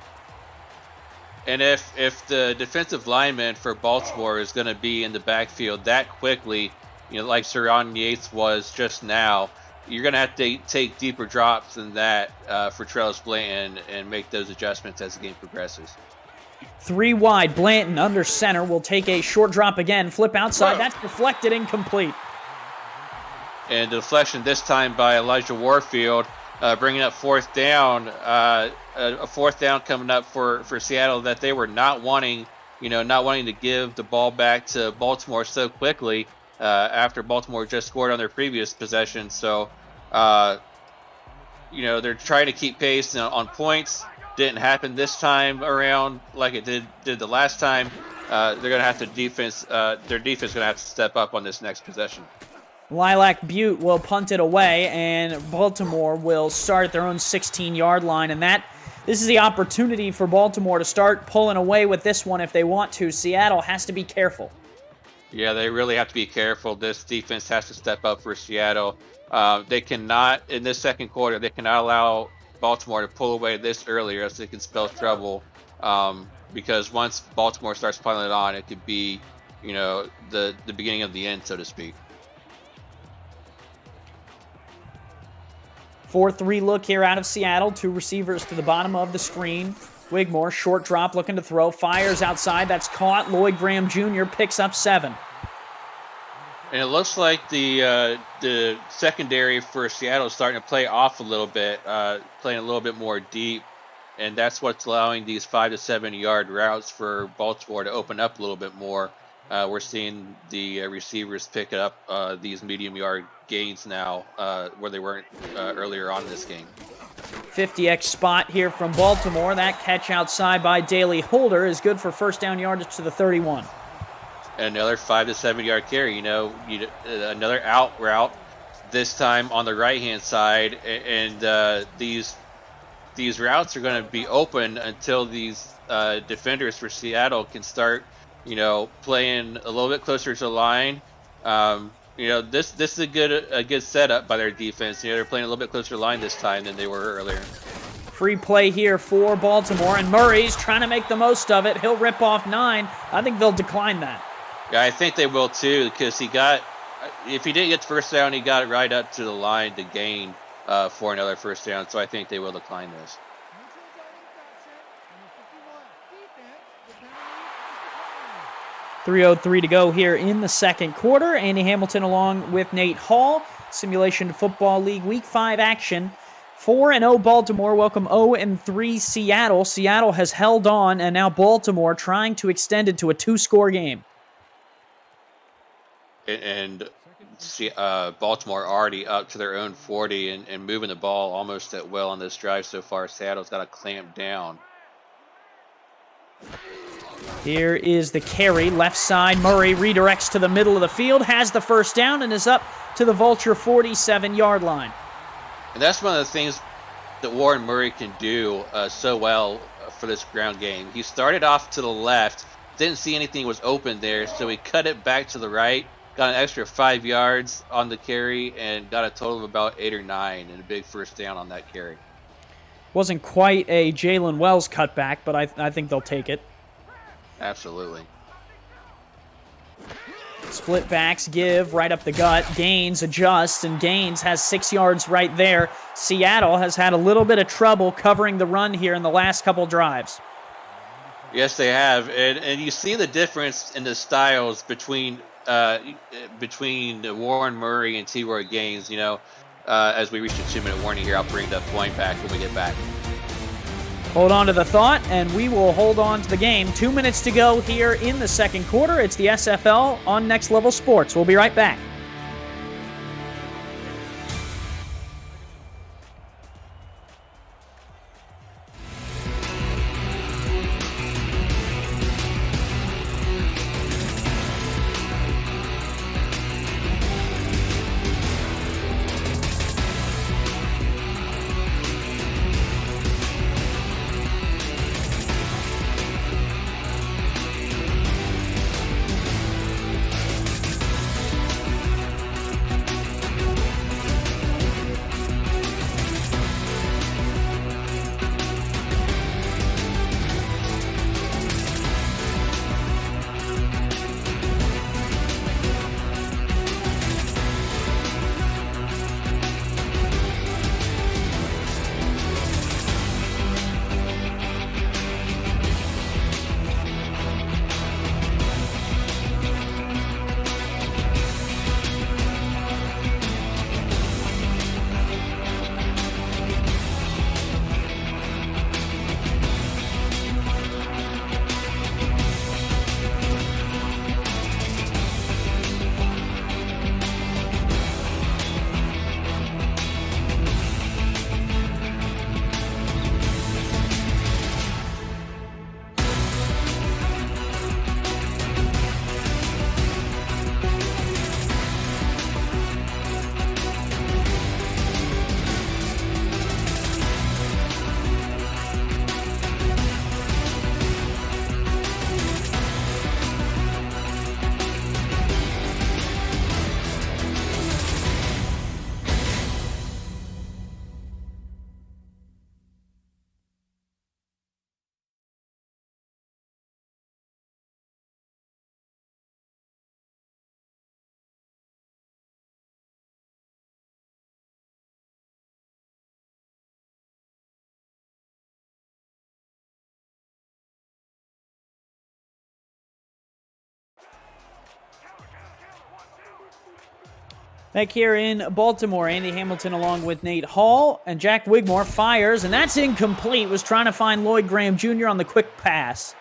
And if the defensive lineman for Baltimore is going to be in the backfield that quickly, like Saron Yates was just now, you're going to have to take deeper drops than that for Trellis Blanton and make those adjustments as the game progresses. 3 wide, Blanton under center will take a short drop again, flip outside, That's deflected, incomplete. And the deflection this time by Elijah Warfield, bringing up 4th down, a 4th down coming up for Seattle that they were not wanting to give the ball back to Baltimore so quickly after Baltimore just scored on their previous possession. So, they're trying to keep pace on points. Didn't happen this time around like it did the last time. They're gonna have to their defense gonna have to step up on this next possession. Lilac Butte will punt it away, and Baltimore will start at their own 16-yard line, and this is the opportunity for Baltimore to start pulling away with this one if they want to. Seattle has to be careful. Yeah, they really have to be careful. This defense has to step up for Seattle. They cannot, in this second quarter, they cannot allow Baltimore to pull away this early, or else it can spell trouble. Because once Baltimore starts piling it on, it could be, the beginning of the end, so to speak. 4-3 look here out of Seattle. 2 receivers to the bottom of the screen. Wigmore, short drop, looking to throw. Fires outside. That's caught. Lloyd Graham Jr. picks up 7. And it looks like the secondary for Seattle is starting to play off a little bit, playing a little bit more deep, and that's what's allowing these 5 to 7 yard routes for Baltimore to open up a little bit more. We're seeing the receivers pick up these medium yard gains now, where they weren't earlier on in this game. 50x spot here from Baltimore. That catch outside by Daley Holder is good for first down yardage to the 31. Another 5 to 7 yard carry, another out route, this time on the right hand side, and these routes are going to be open until these defenders for Seattle can start, playing a little bit closer to the line. This is a good setup by their defense. They're playing a little bit closer to the line this time than they were earlier. Free play here for Baltimore, and Murray's trying to make the most of it. He'll rip off 9. I think they'll decline that. Yeah, I think they will too, because he got If he didn't get the first down, he got it right up to the line to gain for another first down. So I think they will decline this. 3:03 to go here in the second quarter. Andy Hamilton along with Nate Hall. Simulation Football League Week 5 action. 4-0 Baltimore welcome 0-3 Seattle. Seattle has held on, and now Baltimore trying to extend it to a 2-score game. And Baltimore already up to their own 40 and moving the ball almost at will on this drive so far. Seattle's got to clamp down. Here is the carry, left side. Murray redirects to the middle of the field, has the first down, and is up to the Vulture 47-yard line. And that's one of the things that Warren Murray can do so well for this ground game. He started off to the left, didn't see anything was open there, so he cut it back to the right, got an extra 5 yards on the carry, and got a total of about 8 or 9, and a big first down on that carry. Wasn't quite a Jalen Wells cutback, but I think they'll take it. Absolutely. Split backs give right up the gut. Gaines adjusts, and Gaines has 6 yards right there. Seattle has had a little bit of trouble covering the run here in the last couple drives. Yes, they have, and you see the difference in the styles between Warren Murray and T-Roy Gaines. You know, as we reach the 2-minute warning here, I'll bring the point back when we get back. Hold on to the thought, and we will hold on to the game. 2 minutes to go here in the second quarter. It's the SFL on Next Level Sports. We'll be right back. Back here in Baltimore, Andy Hamilton along with Nate Hall, and Jack Wigmore fires, and that's incomplete. Was trying to find Lloyd Graham Jr. on the quick pass.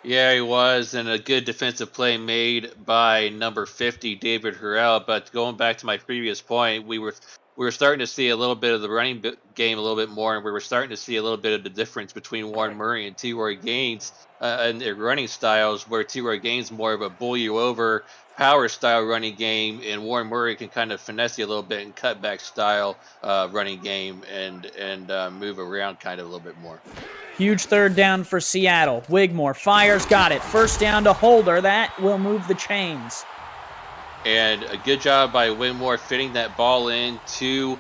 Yeah, he was, and a good defensive play made by number 50, David Hurrell. But going back to my previous point, we were starting to see a little bit of the running game a little bit more, and we were starting to see a little bit of the difference between Warren Murray and T-Roy Gaines and their running styles, where T-Roy Gaines more of a bull you over power style running game, and Warren Murray can kind of finesse you a little bit and cutback style running game and move around kind of a little bit more. Huge third down for Seattle. Wigmore fires, got it. First down to Holder. That will move the chains. And a good job by Wigmore fitting that ball in to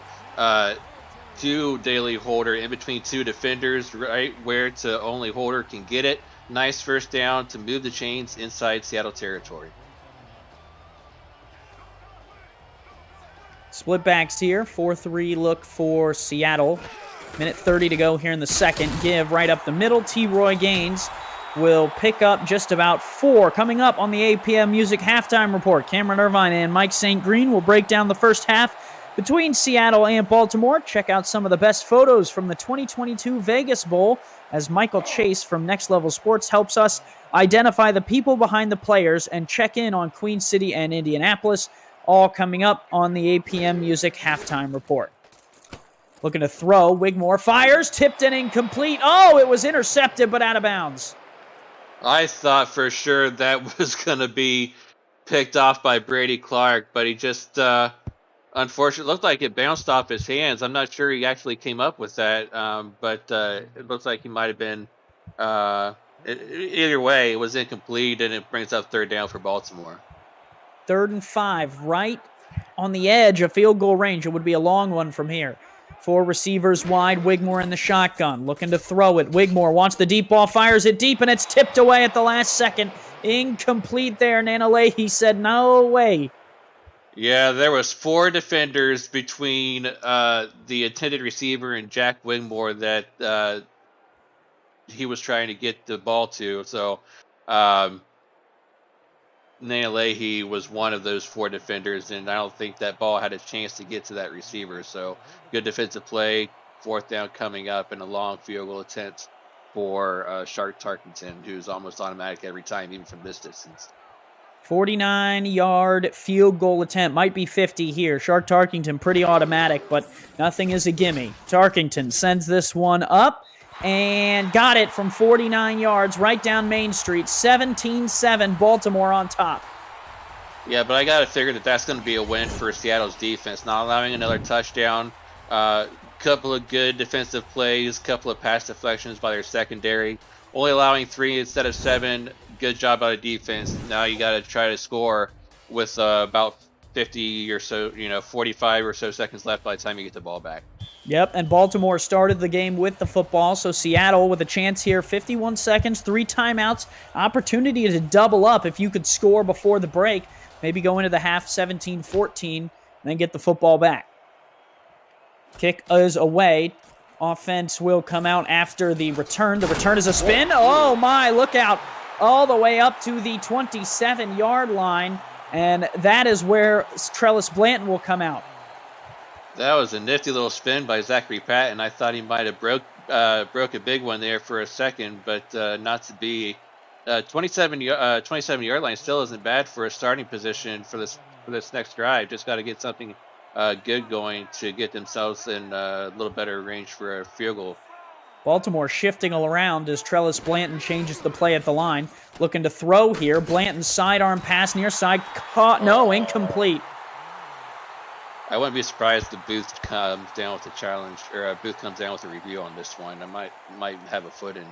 Daly Holder in between two defenders, right where to only Holder can get it. Nice first down to move the chains inside Seattle territory. Split backs here. 4-3 look for Seattle. Minute 30 to go here in the second. Give right up the middle. T. Roy Gaines will pick up just about 4. Coming up on the APM Music Halftime Report, Cameron Irvine and Mike St. Green will break down the first half between Seattle and Baltimore. Check out some of the best photos from the 2022 Vegas Bowl as Michael Chase from Next Level Sports helps us identify the people behind the players and check in on Queen City and Indianapolis, all coming up on the APM Music Halftime Report. Looking to throw, Wigmore fires, tipped and incomplete. Oh, it was intercepted but out of bounds. I thought for sure that was going to be picked off by Brady Clark, but he just, unfortunately, looked like it bounced off his hands. I'm not sure he actually came up with that, but it looks like he might have been, either way, it was incomplete, and it brings up 3rd down for Baltimore. 3rd and 5, right on the edge of field goal range. It would be a long one from here. 4 receivers wide, Wigmore in the shotgun, looking to throw it. Wigmore wants the deep ball, fires it deep, and it's tipped away at the last second. Incomplete there. Nanalehi said, no way. Yeah, there was 4 defenders between the intended receiver and Jack Wigmore that he was trying to get the ball to. So Nanalehi was one of those 4 defenders, and I don't think that ball had a chance to get to that receiver. So good defensive play, 4th down coming up, and a long field goal attempt for Shark Tarkington, who's almost automatic every time, even from this distance. 49-yard field goal attempt. Might be 50 here. Shark Tarkington pretty automatic, but nothing is a gimme. Tarkington sends this one up and got it from 49 yards right down Main Street. 17-7, Baltimore on top. Yeah, but I got to figure that that's going to be a win for Seattle's defense, not allowing another touchdown. Couple of good defensive plays, couple of pass deflections by their secondary. Only allowing 3 instead of 7. Good job by the defense. Now you got to try to score with about 50 or so, 45 or so seconds left by the time you get the ball back. Yep, and Baltimore started the game with the football, so Seattle with a chance here. 51 seconds, 3 timeouts, opportunity to double up if you could score before the break. Maybe go into the half 17-14, and then get the football back. Kick is away. Offense will come out after the return. The return is a spin. Oh my, look out. All the way up to the 27-yard line, and that is where Trellis Blanton will come out. That was a nifty little spin by Zachary Patton. I thought he might have broke a big one there for a second, but not to be. 27-yard line still isn't bad for a starting position for this next drive. Just got to get something good going to get themselves in a little better range for a field goal. Baltimore shifting around as Trellis Blanton changes the play at the line. Looking to throw here. Blanton's sidearm pass near side. Caught. No, incomplete. I wouldn't be surprised if Booth comes down with a challenge, or Booth comes down with a review on this one. I might have a foot in.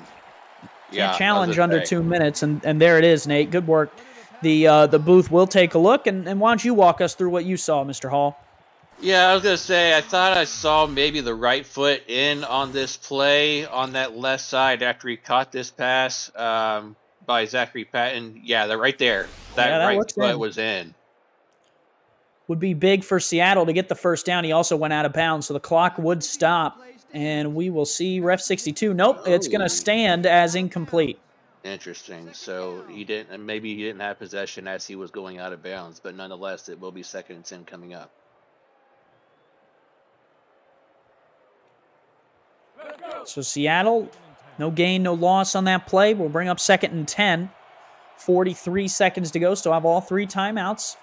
Yeah, challenge under 2 minutes, and there it is, Nate. Good work. The Booth will take a look, and why don't you walk us through what you saw, Mr. Hall? Yeah, I was going to say, I thought I saw maybe the right foot in on this play on that left side after he caught this pass by Zachary Patton. Yeah, they're right there. That right foot was in. Would be big for Seattle to get the first down. He also went out of bounds, so the clock would stop. And we will see Ref 62. Nope, it's going to stand as incomplete. Interesting. So maybe he didn't have possession as he was going out of bounds, but nonetheless, it will be 2nd and 10 coming up. So Seattle, no gain, no loss on that play. We'll bring up 2nd and 10. 43 seconds to go. Still have all 3 timeouts.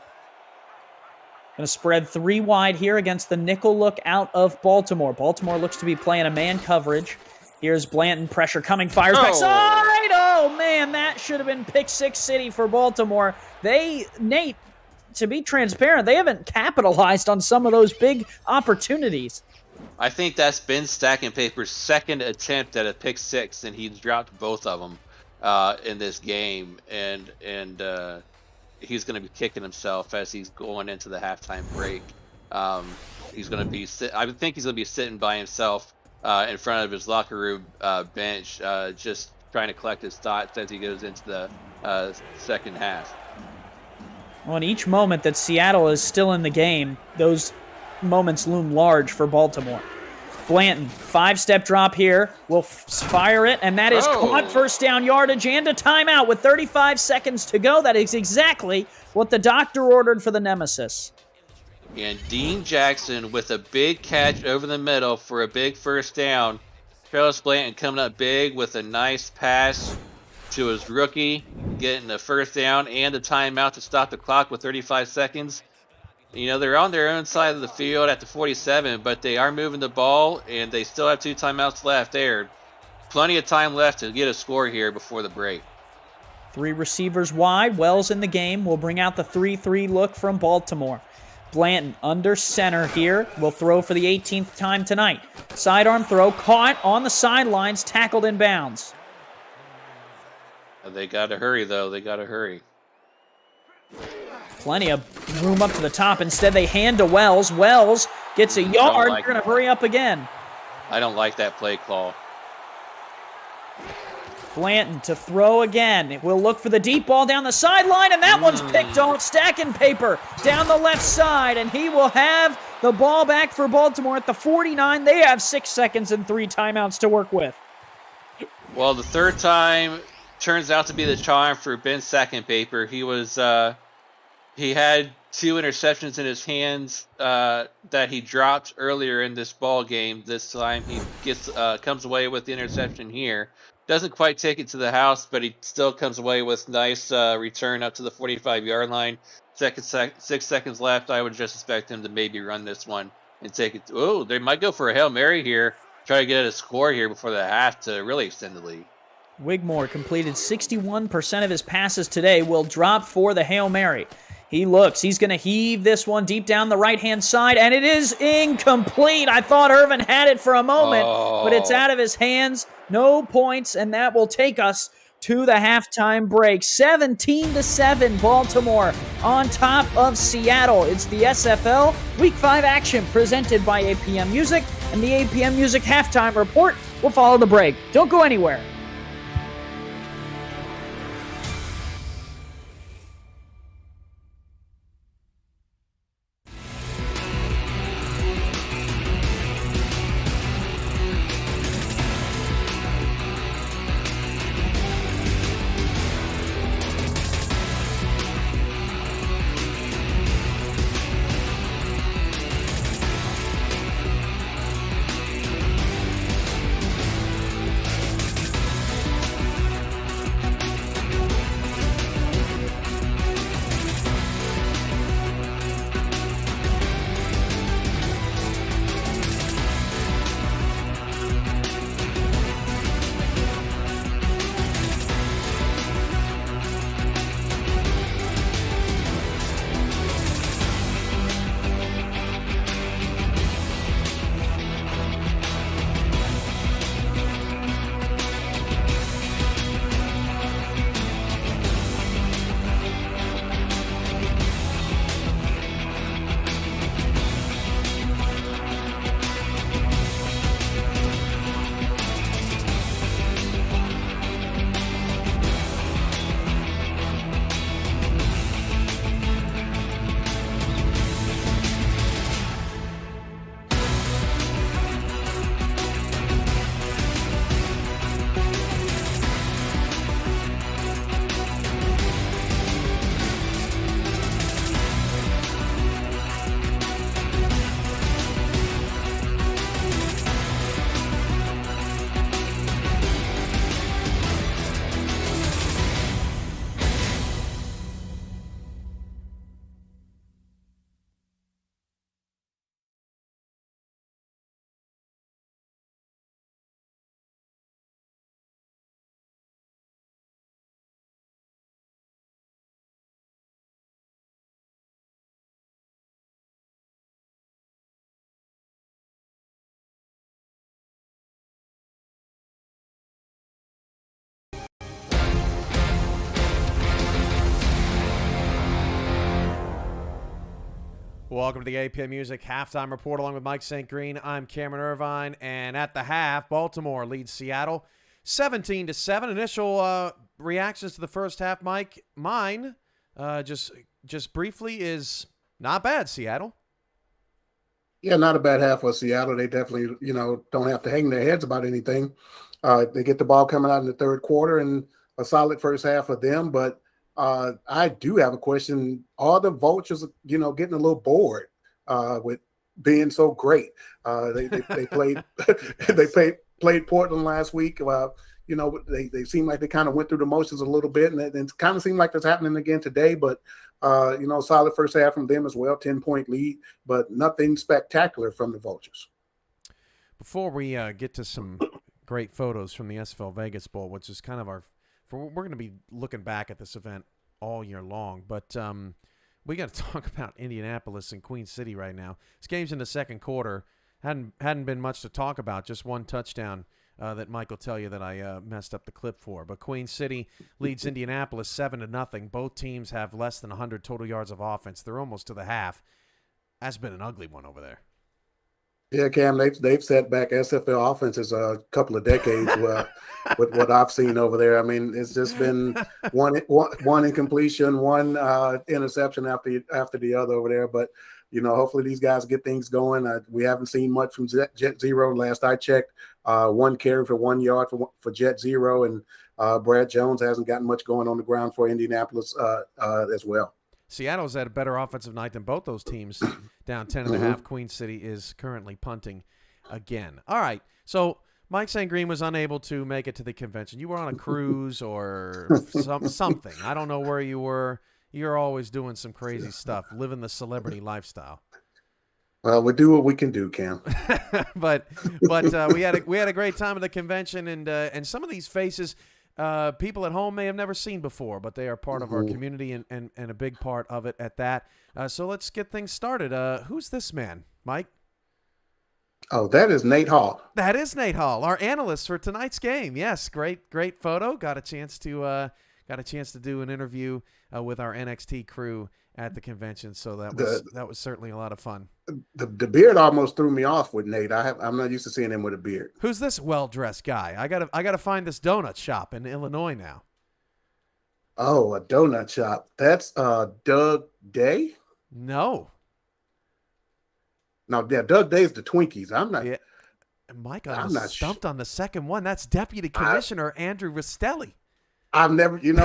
Going to spread 3 wide here against the nickel look out of Baltimore. Baltimore looks to be playing a man coverage. Here's Blanton, pressure coming, fires backside. Oh, man, that should have been pick 6 city for Baltimore. Nate, to be transparent, they haven't capitalized on some of those big opportunities. I think that's Ben Stacking Paper's 2nd attempt at a pick 6, and he's dropped both of them in this game. And he's going to be kicking himself as he's going into the halftime break. He's going to be I think he's going to be sitting by himself in front of his locker room bench, just trying to collect his thoughts as he goes into the second half. Well, in each moment that Seattle is still in the game, those moments loom large for Baltimore. Blanton, 5-step drop here, will fire it, and that is caught. First down yardage and a timeout with 35 seconds to go. That is exactly what the doctor ordered for the Nemesis. And Dean Jackson with a big catch over the middle for a big first down. Travis Blanton coming up big with a nice pass to his rookie, getting the first down and a timeout to stop the clock with 35 seconds. You know, they're on their own side of the field at the 47, but they are moving the ball, and they still have 2 timeouts left there. Plenty of time left to get a score here before the break. 3 receivers wide. Wells in the game will bring out the 3-3 look from Baltimore. Blanton under center here will throw for the 18th time tonight. Sidearm throw caught on the sidelines, tackled in bounds. They got to hurry, though. They got to hurry. Plenty of room up to the top. Instead, they hand to Wells. Wells gets a yard. They're going to hurry up again. I don't like that play call. Blanton to throw again. We'll look for the deep ball down the sideline, and that one's picked off. Stacking paper down the left side, and he will have the ball back for Baltimore at the 49. They have 6 seconds and 3 timeouts to work with. Well, the third time turns out to be the charm for Ben Stacking Paper. He had 2 interceptions in his hands that he dropped earlier in this ball game. This time he comes away with the interception here. Doesn't quite take it to the house, but he still comes away with nice return up to the 45-yard line. 6 seconds left. I would just expect him to maybe run this one and take it. Oh, they might go for a Hail Mary here. Try to get a score here before the half to really extend the lead. Wigmore completed 61% of his passes today. Will drop for the Hail Mary. He looks. He's going to heave this one deep down the right-hand side, and it is incomplete. I thought Irvin had it for a moment, but it's out of his hands. No points, and that will take us to the halftime break. 17-7, Baltimore on top of Seattle. It's the SFL Week 5 action presented by APM Music, and the APM Music halftime report will follow the break. Don't go anywhere. Welcome to the APM Music Halftime Report along with Mike St. Green. I'm Cameron Irvine, and at the half, Baltimore leads Seattle 17-7. Initial reactions to the first half, Mike. Mine, just briefly, is not bad, Seattle. Yeah, not a bad half for Seattle. They definitely, don't have to hang their heads about anything. They get the ball coming out in the third quarter and a solid first half for them. But I do have a question. Are the Vultures, getting a little bored with being so great? They played they played Portland last week. They seem like they kind of went through the motions a little bit, and it kind of seemed like that's happening again today. But solid first half from them as well, 10-point lead, but nothing spectacular from the Vultures. Before we get to some great photos from the SFL Vegas Bowl, which is kind of we're going to be looking back at this event all year long, but we got to talk about Indianapolis and Queen City right now. This game's in the second quarter. Hadn't been much to talk about, just one touchdown that Mike will tell you that I messed up the clip for. But Queen City leads Indianapolis 7-0. Both teams have less than 100 total yards of offense. They're almost to the half. That's been an ugly one over there. Yeah, Cam, they've set back SFL offenses a couple of decades with what I've seen over there. I mean, it's just been one incompletion, one interception after the other over there. But hopefully these guys get things going. We haven't seen much from Jet Zero. Last I checked, one carry for 1 yard for Jet Zero, and Brad Jones hasn't gotten much going on the ground for Indianapolis as well. Seattle's had a better offensive night than both those teams. Down 10.5. Queen City is currently punting again. All right, so Mike St. Green was unable to make it to the convention. You were on a cruise or something. I don't know where you were. You're always doing some crazy stuff, living the celebrity lifestyle. Well, we do what we can do, Cam. but we had a great time at the convention, and some of these faces people at home may have never seen before, but they are part of our community and a big part of it at that. So let's get things started. Who's this man, Mike? Oh, that is Nate Hall. That is Nate Hall, our analyst for tonight's game. Yes, great photo. Got a chance to do an interview with our NXT crew at the convention, so that was certainly a lot of fun. The beard almost threw me off with Nate. I'm not used to seeing him with a beard. Who's this well-dressed guy? I gotta find this donut shop in Illinois now. Oh, a donut shop. That's Doug Day? No. No, yeah, Doug Day's the Twinkies. I'm not. Yeah. Mike, I'm not stumped on the second one. That's Deputy Commissioner Andrew Ristelli. I've never laid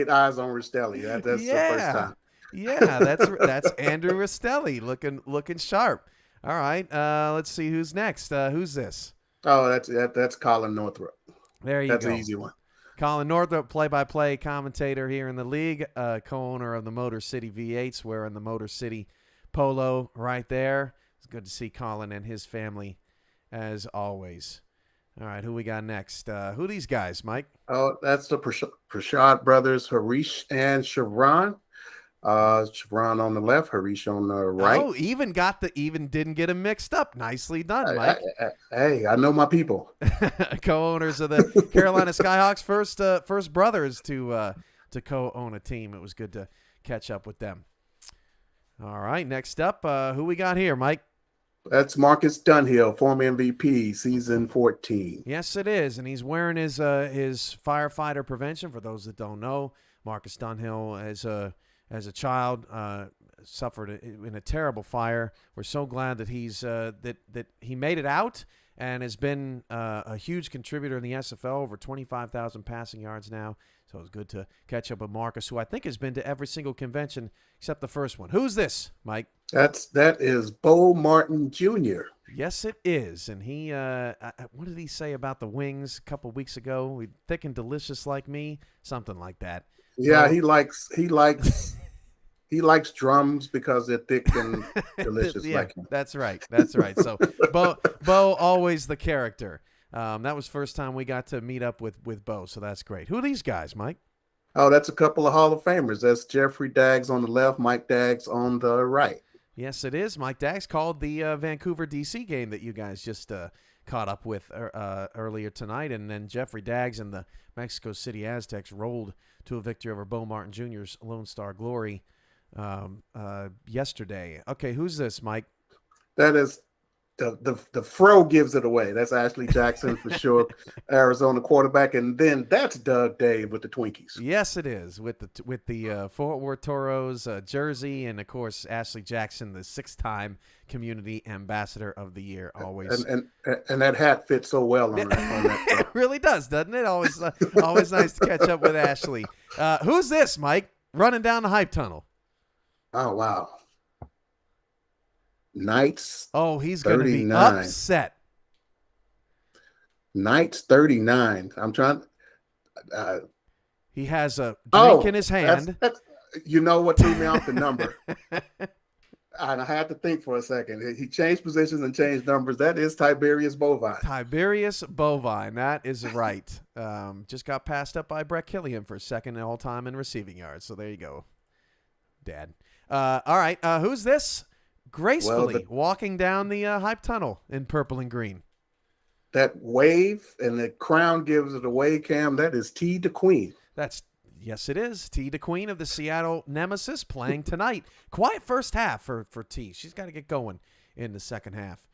eyes on Ristelli. That's the first time. Yeah, that's Andrew Ristelli looking sharp. All right, let's see who's next. Who's this? Oh, that's Colin Northrup. There you go. That's an easy one. Colin Northrup, play-by-play commentator here in the league, co-owner of the Motor City V8s, wearing the Motor City polo right there. It's good to see Colin and his family, as always. All right, who we got next? Who are these guys, Mike? Oh, that's the Prashad brothers, Harish and Chevron. Chevron on the left, Harish on the right. Oh, even didn't get them mixed up. Nicely done, Mike. Hey, I know my people. Co-owners of the Carolina Skyhawks, first brothers to co-own a team. It was good to catch up with them. All right, next up, who we got here, Mike? That's Marcus Dunhill, former MVP, season 14. Yes, it is, and he's wearing his firefighter prevention. For those that don't know, Marcus Dunhill, as a child, suffered in a terrible fire. We're so glad that that he made it out and has been a huge contributor in the SFL, over 25,000 passing yards now. So it's good to catch up with Marcus, who I think has been to every single convention except the first one. Who's this, Mike? That is Bo Martin Jr. Yes, it is. And he, what did he say about the wings a couple weeks ago? Thick and delicious like me, something like that. Yeah, he likes drums because they're thick and delicious. Yeah, like him. That's right. So Bo always the character. That was first time we got to meet up with Bo, so that's great. Who are these guys, Mike? Oh, that's a couple of Hall of Famers. That's Jeffrey Daggs on the left, Mike Daggs on the right. Yes, it is. Mike Daggs called the Vancouver, D.C. game that you guys just caught up with earlier tonight, and then Jeffrey Daggs and the Mexico City Aztecs rolled to a victory over Bo Martin Jr.'s Lone Star Glory yesterday. Okay, who's this, Mike? That is the fro gives it away. That's Ashley Jackson for sure, Arizona quarterback, and then that's Doug Dave with the Twinkies. Yes, it is with the Fort Worth Toros jersey, and of course Ashley Jackson, the 6-time Community Ambassador of the Year. Always, and that hat fits so well on that. It really does, doesn't it? Always nice to catch up with Ashley. Who's this, Mike? Running down the hype tunnel. Oh wow. Knights. Oh, he's going to be upset. Knights 39. I'm trying. He has a drink in his hand. That's, you know what threw me off the number? And I had to think for a second. He changed positions and changed numbers. That is Tiberius Bovine. Tiberius Bovine. That is right. Just got passed up by Brett Killian for second all-time in receiving yards. So there you go, Dad. All right. Who's this? Gracefully walking down the hype tunnel in purple and green. That wave and the crown gives it away, Cam. That is T. the Queen. Yes, it is. T. the Queen of the Seattle Nemesis playing tonight. Quiet first half for T. She's got to get going in the second half.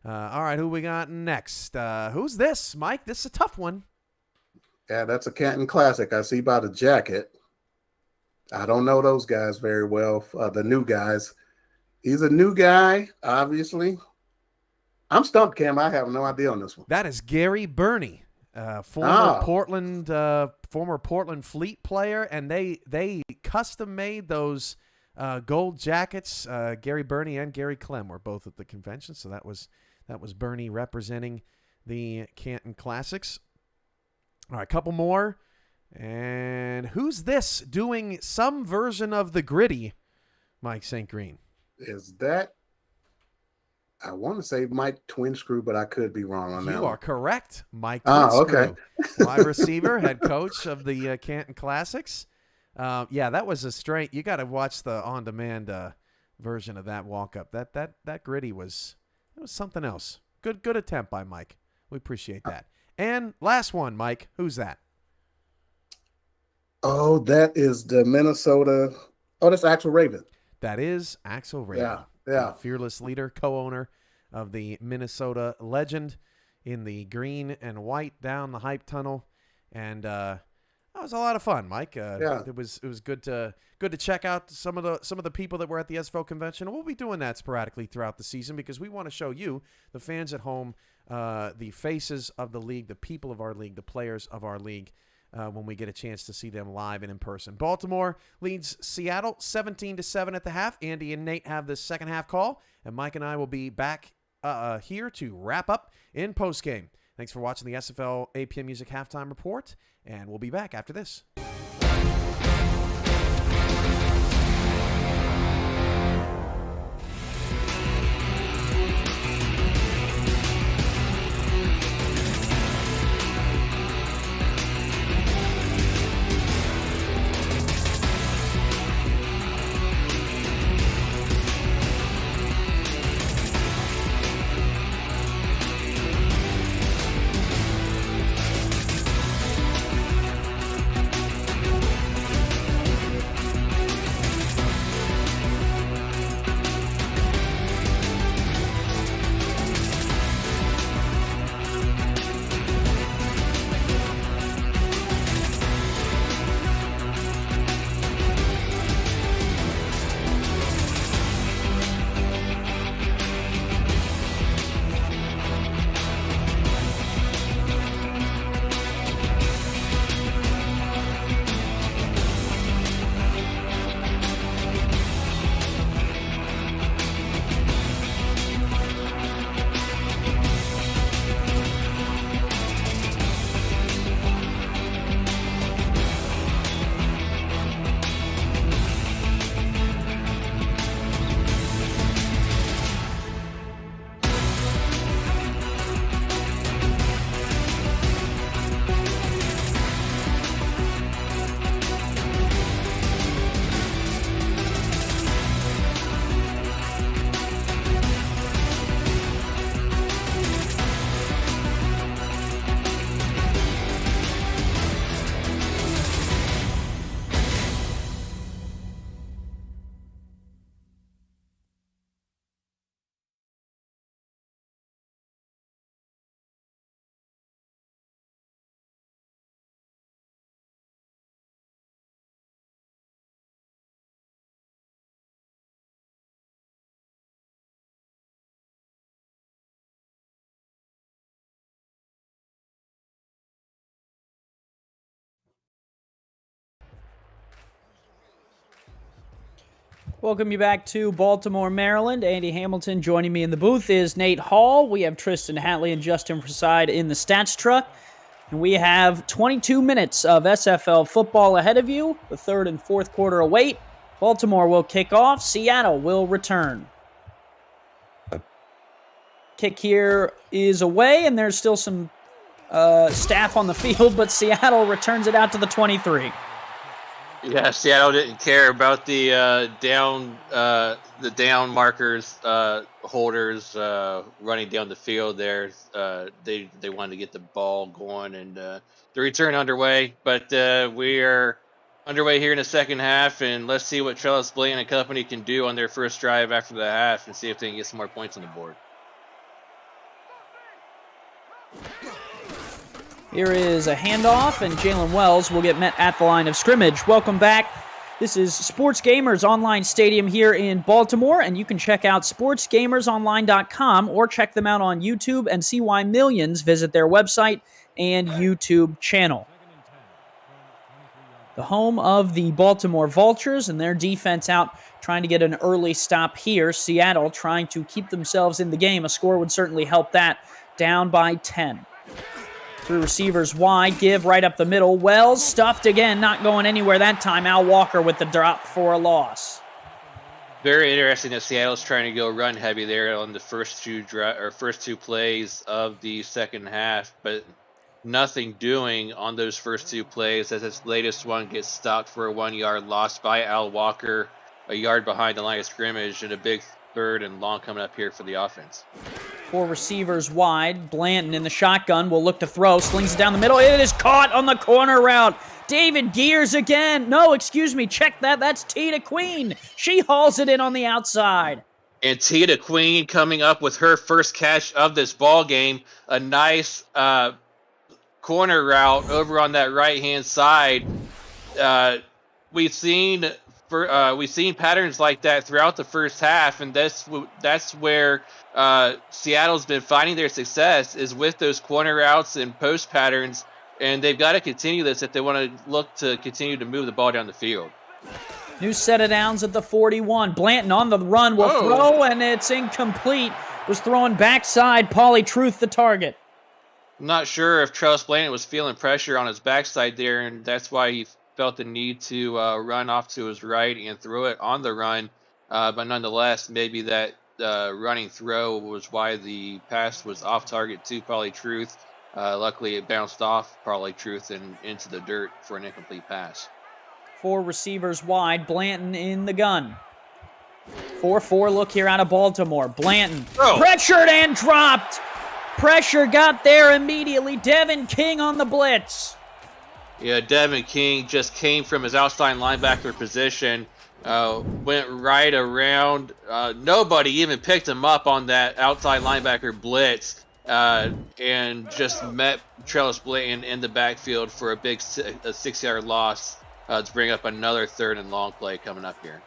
All right, who we got next? Who's this, Mike? This is a tough one. Yeah, that's a Canton Classic. I see by the jacket. I don't know those guys very well, the new guys. He's a new guy, obviously. I'm stumped, Cam. I have no idea on this one. That is Gary Burney, former Portland Fleet player, and they custom made those gold jackets. Gary Burney and Gary Clem were both at the convention, so that was Burney representing the Canton Classics. All right, a couple more. And who's this doing some version of the gritty, Mike St. Green? Is that, I want to say Mike Twinscrew, but I could be wrong on that. You are correct, Mike Twinscrew. Okay. Wide receiver, head coach of the Canton Classics. Yeah, that was a straight. You got to watch the on-demand version of that walk-up. That gritty was something else. Good attempt by Mike. We appreciate that. And last one, Mike. Who's that? Oh, that is the Minnesota. Oh, that's Axel Raven. That is Axel Raven. Yeah. Fearless leader, co-owner of the Minnesota Legend in the green and white down the hype tunnel. And that was a lot of fun, Mike. It was good to check out some of the people that were at the SFL convention. And we'll be doing that sporadically throughout the season because we want to show you, the fans at home, the faces of the league, the people of our league, the players of our league, when we get a chance to see them live and in person. Baltimore leads Seattle 17-7 at the half. Andy and Nate have the second half call, and Mike and I will be back here to wrap up in postgame. Thanks for watching the SFL APM Music Halftime Report, and we'll be back after this. Welcome you back to Baltimore, Maryland. Andy Hamilton. Joining me in the booth is Nate Hall. We have Tristan Hatley and Justin Forsythe in the stats truck. And we have 22 minutes of SFL football ahead of you. The third and fourth quarter await. Baltimore will kick off. Seattle will return. Kick here is away, and there's still some staff on the field, but Seattle returns it out to the 23. Yeah, Seattle didn't care about the down markers, holders running down the field there. They wanted to get the ball going and the return underway. But we are underway here in the second half, and let's see what Trellis Blayton and company can do on their first drive after the half and see if they can get some more points on the board. Here is a handoff, and Jalen Wells will get met at the line of scrimmage. Welcome back. This is Sports Gamers Online Stadium here in Baltimore, and you can check out sportsgamersonline.com or check them out on YouTube and see why millions visit their website and YouTube channel. The home of the Baltimore Vultures and their defense out trying to get an early stop here. Seattle trying to keep themselves in the game. A score would certainly help that. Down by 10. Three receivers wide, give right up the middle. Wells stuffed again, not going anywhere that time. Al Walker with the drop for a loss. Very interesting that Seattle's trying to go run heavy there on the first two plays of the second half, but nothing doing on those first two plays as this latest one gets stopped for a 1-yard loss by Al Walker, a yard behind the line of scrimmage, and a big third and long coming up here for the offense. Four receivers wide. Blanton in the shotgun will look to throw. Slings it down the middle. It is caught on the corner route. David Gears again. No, excuse me. Check that. That's Tita Queen. She hauls it in on the outside. And Tita Queen coming up with her first catch of this ball game. A nice corner route over on that right-hand side. We've seen patterns like that throughout the first half, and that's where Seattle's been finding their success is with those corner routes and post patterns, and they've got to continue this if they want to look to continue to move the ball down the field. New set of downs at the 41. Blanton on the run will throw, and it's incomplete. Was throwing backside. Pauly Truth the target. I'm not sure if Trellis Blanton was feeling pressure on his backside there, and that's why he felt the need to run off to his right and throw it on the run. But nonetheless, maybe that running throw was why the pass was off target to Pauly Truth. Luckily, it bounced off Pauly Truth and into the dirt for an incomplete pass. Four receivers wide. Blanton in the gun. 4-4 look here out of Baltimore. Blanton pressured and dropped. Pressure got there immediately. Devin King on the blitz. Yeah, Devin King just came from his outside linebacker position, went right around. Nobody even picked him up on that outside linebacker blitz, and just met Trellis Blayton in the backfield for a big 6-yard loss to bring up another third and long play coming up here.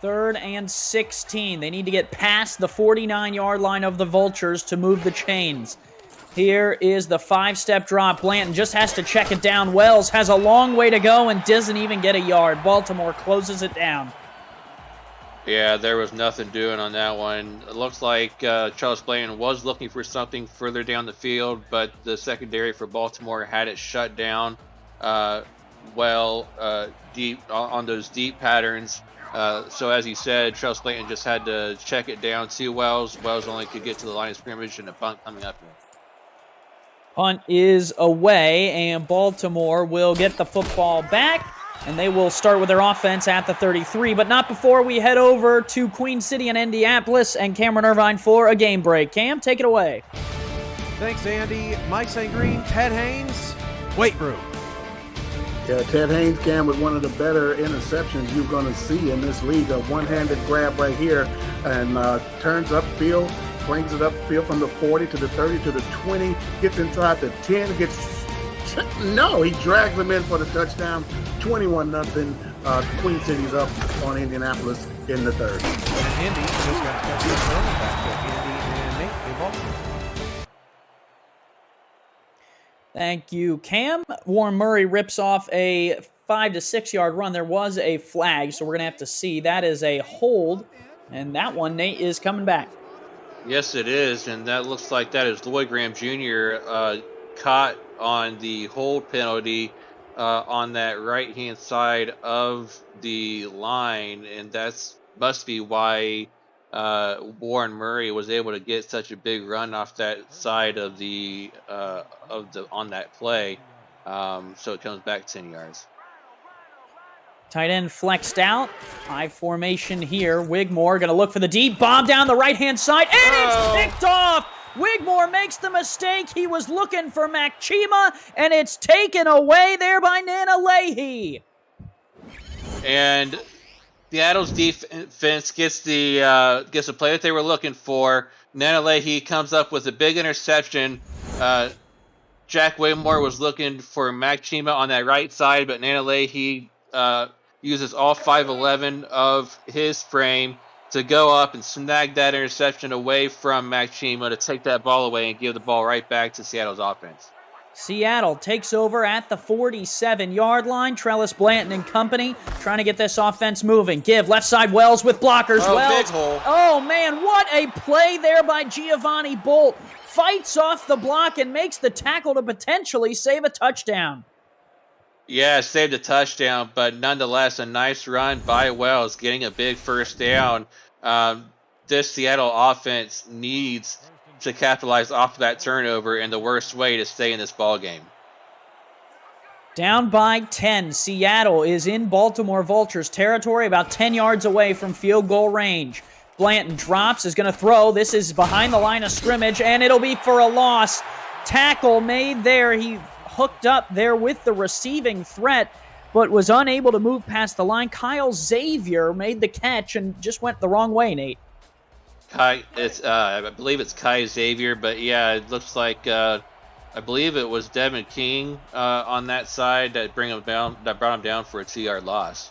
3rd and 16. They need to get past the 49-yard line of the Vultures to move the chains. Here is the 5-step drop. Blanton just has to check it down. Wells has a long way to go and doesn't even get a yard. Baltimore closes it down. Yeah, there was nothing doing on that one. It looks like Charles Blanton was looking for something further down the field, but the secondary for Baltimore had it shut down deep on those deep patterns. So as he said, Charles Blanton just had to check it down to Wells. Wells only could get to the line of scrimmage and a punt coming up here. Punt is away, and Baltimore will get the football back, and they will start with their offense at the 33, but not before we head over to Queen City and Indianapolis and Cameron Irvine for a game break. Cam, take it away. Thanks, Andy. Mike St. Green, Ted Haynes, weight room. Yeah, Ted Haynes came with one of the better interceptions you're going to see in this league. A one-handed grab right here and turns upfield, brings it upfield from the 40 to the 30 to the 20, gets inside the 10, he drags them in for the touchdown. 21-0. Queen City's up on Indianapolis in the third. And Indy just got touchdown back to Andy and Nate in Baltimore. Thank you, Cam. Warren Murray rips off a 5 to 6 yard run. There was a flag, so we're going to have to see. That is a hold, and that one, Nate, is coming back. Yes, it is, and that looks like that is Lloyd Graham Jr. Caught on the hold penalty on that right-hand side of the line, and that's must be why Warren Murray was able to get such a big run off that side of the on that play. So it comes back 10 yards. Tight end flexed out. High formation here. Wigmore going to look for the deep bomb down the right-hand side, and it's picked off! Wigmore makes the mistake. He was looking for Macchima, and it's taken away there by Nana Leahy. And Seattle's defense gets the play that they were looking for. Nana Leahy comes up with a big interception. Jack Wigmore was looking for Macchima on that right side, but Nana Leahy uses all 5'11" of his frame to go up and snag that interception away from Macchima to take that ball away and give the ball right back to Seattle's offense. Seattle takes over at the 47-yard line. Trellis Blanton and company trying to get this offense moving. Give left side Wells with blockers. Wells. Big hole. Oh, man, what a play there by Giovanni Bolt. Fights off the block and makes the tackle to potentially save a touchdown. Yeah, saved a touchdown, but nonetheless, a nice run by Wells, getting a big first down. This Seattle offense needs to capitalize off of that turnover in the worst way to stay in this ball game. Down by 10. Seattle is in Baltimore Vultures territory, about 10 yards away from field goal range. Blanton drops, is going to throw. This is behind the line of scrimmage, and it'll be for a loss. Tackle made there. He hooked up there with the receiving threat, but was unable to move past the line. Kyle Xavier made the catch and just went the wrong way, Nate. I believe it's Kai Xavier, but yeah, it looks like I believe it was Devin King on that side that brought him down for a 2-yard loss.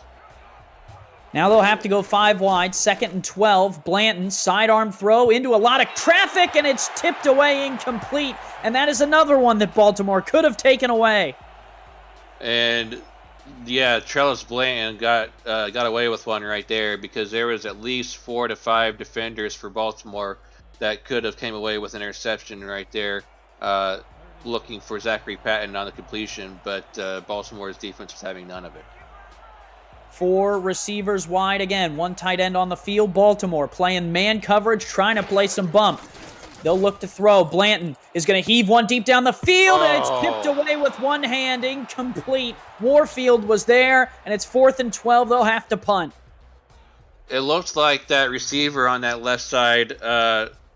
Now they'll have to go 5 wide, 2nd and 12. Blanton, sidearm throw into a lot of traffic, and it's tipped away incomplete. And that is another one that Baltimore could have taken away. And yeah, Trellis Blanton got away with one right there because there was at least 4 to 5 defenders for Baltimore that could have came away with an interception right there, looking for Zachary Patton on the completion, but Baltimore's defense was having none of it. 4 receivers wide again. 1 tight end on the field. Baltimore playing man coverage, trying to play some bump. They'll look to throw. Blanton is going to heave one deep down the field, and it's tipped away with one hand, incomplete. Warfield was there, and it's 4th and 12. They'll have to punt. It looks like that receiver on that left side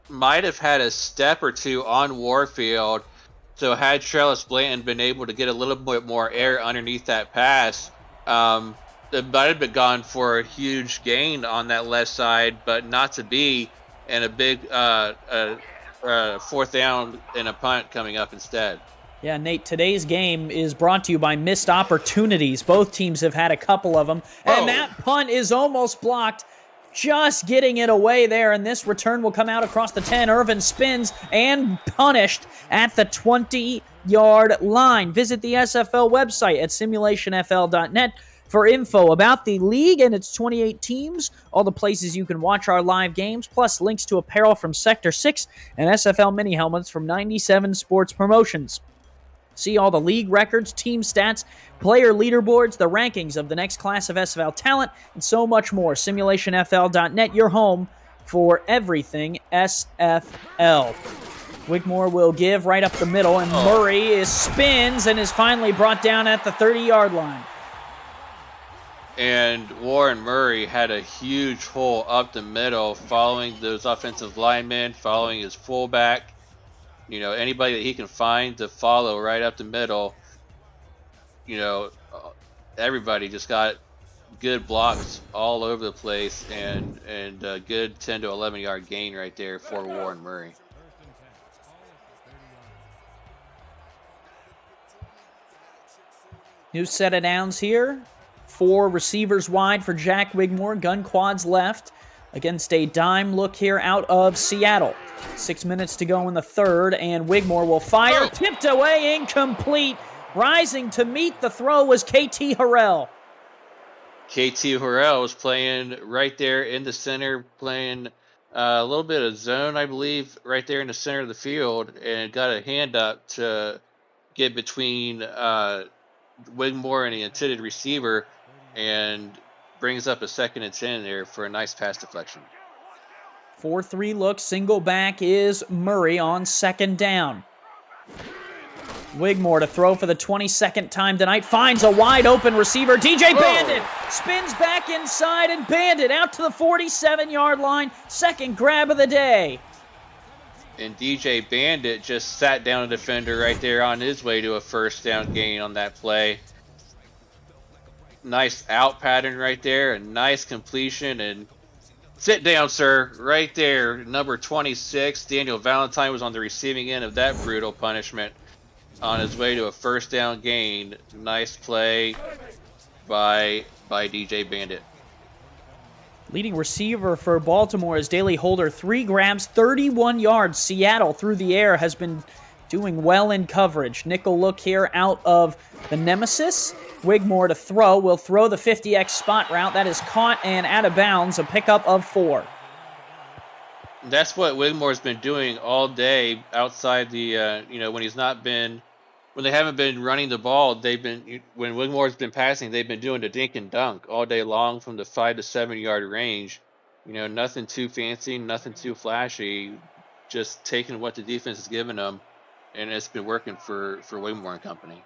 might have had a step or two on Warfield. So had Trellis Blanton been able to get a little bit more air underneath that pass, it might have been gone for a huge gain on that left side, but not to be, and a big 4th down and a punt coming up instead. Yeah, Nate, today's game is brought to you by missed opportunities. Both teams have had a couple of them, and that punt is almost blocked. Just getting it away there, and this return will come out across the 10. Irvin spins and punished at the 20-yard line. Visit the SFL website at simulationfl.net for info about the league and its 28 teams, all the places you can watch our live games, plus links to apparel from Sector 6 and SFL mini helmets from 97 Sports Promotions. See all the league records, team stats, player leaderboards, the rankings of the next class of SFL talent, and so much more. Simulationfl.net, your home for everything SFL. Wigmore will give right up the middle, and Murray spins and is finally brought down at the 30-yard line. And Warren Murray had a huge hole up the middle, following those offensive linemen, following his fullback. You know, anybody that he can find to follow right up the middle. You know, everybody just got good blocks all over the place, and a good 10 to 11 yard gain right there for Warren Murray. New set of downs here. 4 receivers wide for Jack Wigmore. Gun quads left against a dime look here out of Seattle. 6 minutes to go in the third, and Wigmore will fire. Tipped away, incomplete. Rising to meet the throw was KT Harrell. KT Harrell was playing right there in the center, playing a little bit of zone, I believe, right there in the center of the field, and got a hand up to get between Wigmore and the intended receiver, and brings up a 2nd and 10 there for a nice pass deflection. 4-3 look, single back is Murray on 2nd down. Wigmore to throw for the 22nd time tonight. Finds a wide open receiver. DJ Bandit spins back inside, and Bandit out to the 47-yard line. 2nd grab of the day. And DJ Bandit just sat down a defender right there on his way to a 1st down gain on that play. Nice out pattern right there. A nice completion. And sit down, sir. Right there. Number 26. Daniel Valentine was on the receiving end of that brutal punishment on his way to a 1st down gain. Nice play by DJ Bandit. Leading receiver for Baltimore is Daley Holder. 3 grabs, 31 yards. Seattle through the air has been doing well in coverage. Nickel look here out of the Nemesis. Wigmore to throw. Will throw the 50X spot route. That is caught and out of bounds. A pickup of 4. That's what Wigmore's been doing all day outside the, when they haven't been running the ball, when Wigmore's been passing, they've been doing the dink and dunk all day long from the 5 to 7 yard range. Nothing too fancy, nothing too flashy, just taking what the defense is giving them, and it's been working for Wigmore and company.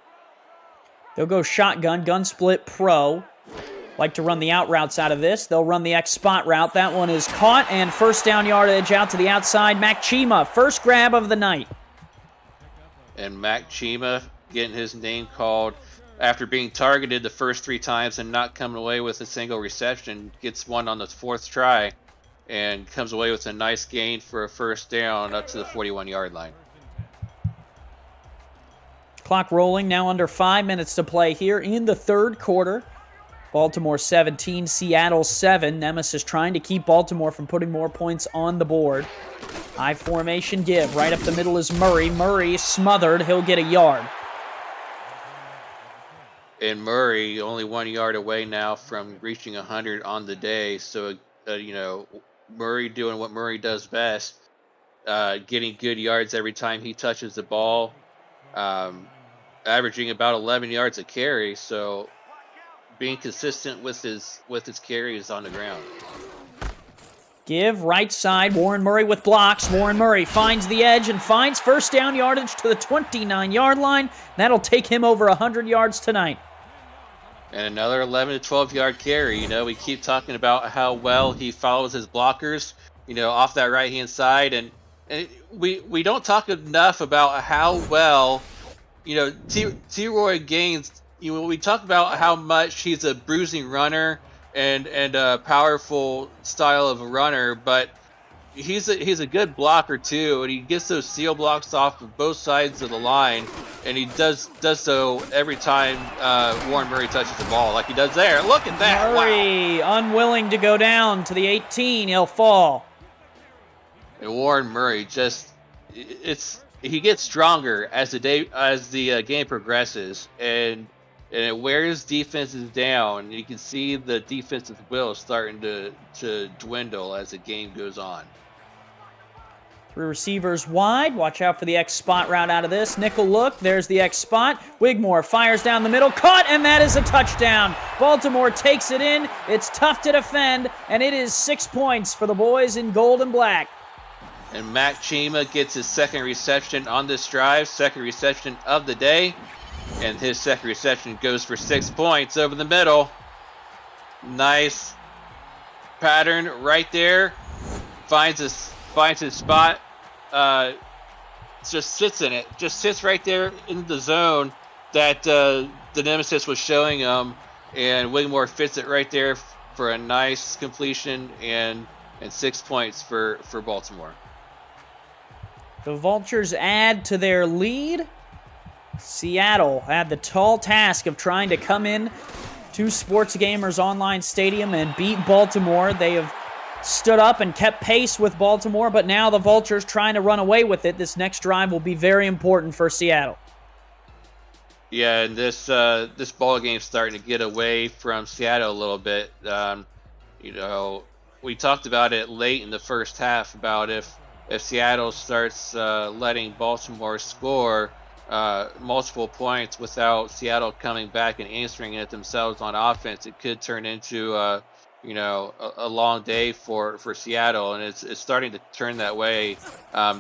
They'll go shotgun, gun split pro. Like to run the out routes out of this. They'll run the X spot route. That one is caught, and 1st down yardage out to the outside. Mac Chima, 1st grab of the night. And Mac Chima getting his name called after being targeted the first 3 times and not coming away with a single reception. Gets one on the 4th try and comes away with a nice gain for a 1st down up to the 41-yard line. Clock rolling, now under 5 minutes to play here in the 3rd quarter. Baltimore 17, Seattle 7. Nemesis trying to keep Baltimore from putting more points on the board. High formation give. Right up the middle is Murray. Murray smothered. He'll get a yard. And Murray only 1 yard away now from reaching 100 on the day. So, Murray doing what Murray does best. Getting good yards every time he touches the ball. Averaging about 11 yards a carry. So, being consistent with his carries on the ground. Give right side. Warren Murray with blocks. Warren Murray finds the edge and finds 1st down yardage to the 29-yard line. That'll take him over 100 yards tonight. And another 11 to 12-yard carry. We keep talking about how well he follows his blockers, off that right-hand side. And we don't talk enough about how well, T-Roy Gaines. We talk about how much he's a bruising runner and a powerful style of a runner, but he's a good blocker too, and he gets those seal blocks off of both sides of the line, and he does so every time Warren Murray touches the ball, like he does there. Look at that! Murray, wow. Unwilling to go down to the 18. He'll fall. And Warren Murray he gets stronger as the game progresses, and it wears defenses down. You can see the defensive will starting to dwindle as the game goes on. 3 receivers wide. Watch out for the X spot route out of this. Nickel look. There's the X spot. Wigmore fires down the middle. Caught, and that is a touchdown. Baltimore takes it in. It's tough to defend, and it is 6 points for the boys in gold and black. And Mac Chima gets his 2nd reception on this drive, 2nd reception of the day. And his 2nd reception goes for 6 points over the middle. Nice pattern right there. Finds his spot. Just sits in it. Just sits right there in the zone that the Nemesis was showing him. And Wigmore fits it right there for a nice completion and 6 points for Baltimore. The Vultures add to their lead. Seattle had the tall task of trying to come in to Sports Gamers Online Stadium and beat Baltimore. They have stood up and kept pace with Baltimore, but now the Vultures trying to run away with it. This next drive will be very important for Seattle. Yeah, and this ball game's starting to get away from Seattle a little bit. You know, we talked about it late in the first half about if Seattle starts letting Baltimore score multiple points without Seattle coming back and answering it themselves on offense, it could turn into a long day for Seattle, and it's starting to turn that way.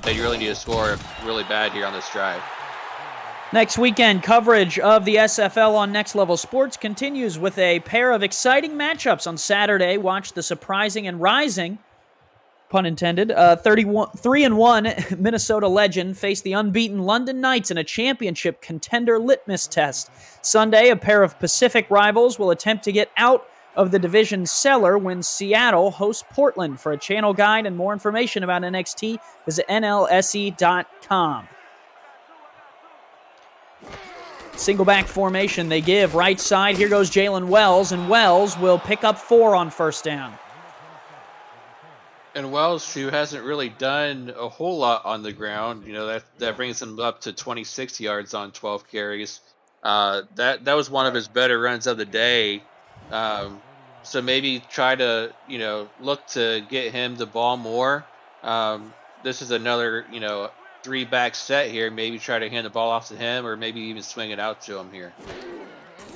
They really need to score really bad here on this drive. Next weekend, coverage of the SFL on Next Level Sports continues with a pair of exciting matchups on Saturday. Watch the surprising and rising, pun intended, 3-1 Minnesota Legend face the unbeaten London Knights in a championship contender litmus test. Sunday, a pair of Pacific rivals will attempt to get out of the division cellar when Seattle hosts Portland. For a channel guide and more information about NXT, visit NLSE.com. Single back formation they give. Right side, here goes Jalen Wells, and Wells will pick up 4 on first down. And Wells, who hasn't really done a whole lot on the ground, that brings him up to 26 yards on 12 carries. That was one of his better runs of the day. So maybe try to, look to get him the ball more. This is another, 3-back set here. Maybe try to hand the ball off to him, or maybe even swing it out to him here.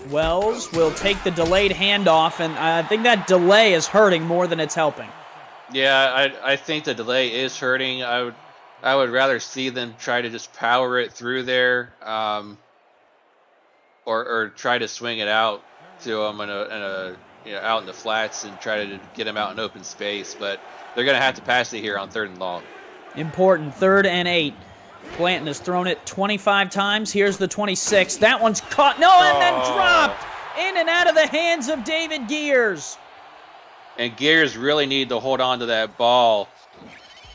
Wells will take the delayed handoff, and I think that delay is hurting more than it's helping. Yeah, I think the delay is hurting. I would rather see them try to just power it through there, or try to swing it out to him out in the flats and try to get him out in open space. But they're going to have to pass it here on 3rd and long. Important, 3rd and 8. Blanton has thrown it 25 times. Here's the 26. That one's caught. No, and then dropped in and out of the hands of David Gears. And Gears really needed to hold on to that ball,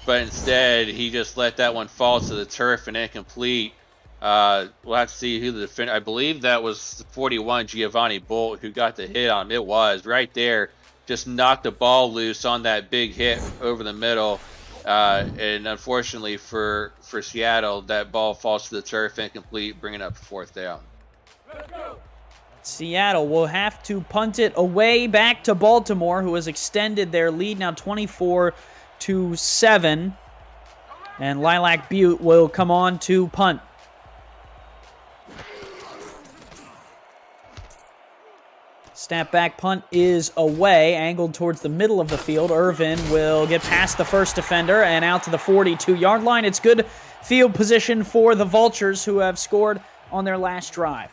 but instead he just let that one fall to the turf and incomplete. We'll have to see who the defender. I believe that was 41 Giovanni Bolt who got the hit on him. It was right there. Just knocked the ball loose on that big hit over the middle. And unfortunately for Seattle, that ball falls to the turf incomplete, bringing up 4th down. Seattle will have to punt it away back to Baltimore, who has extended their lead now 24-7. And Lilac Butte will come on to punt. Snap back punt is away, angled towards the middle of the field. Irvin will get past the first defender and out to the 42-yard line. It's good field position for the Vultures, who have scored on their last drive.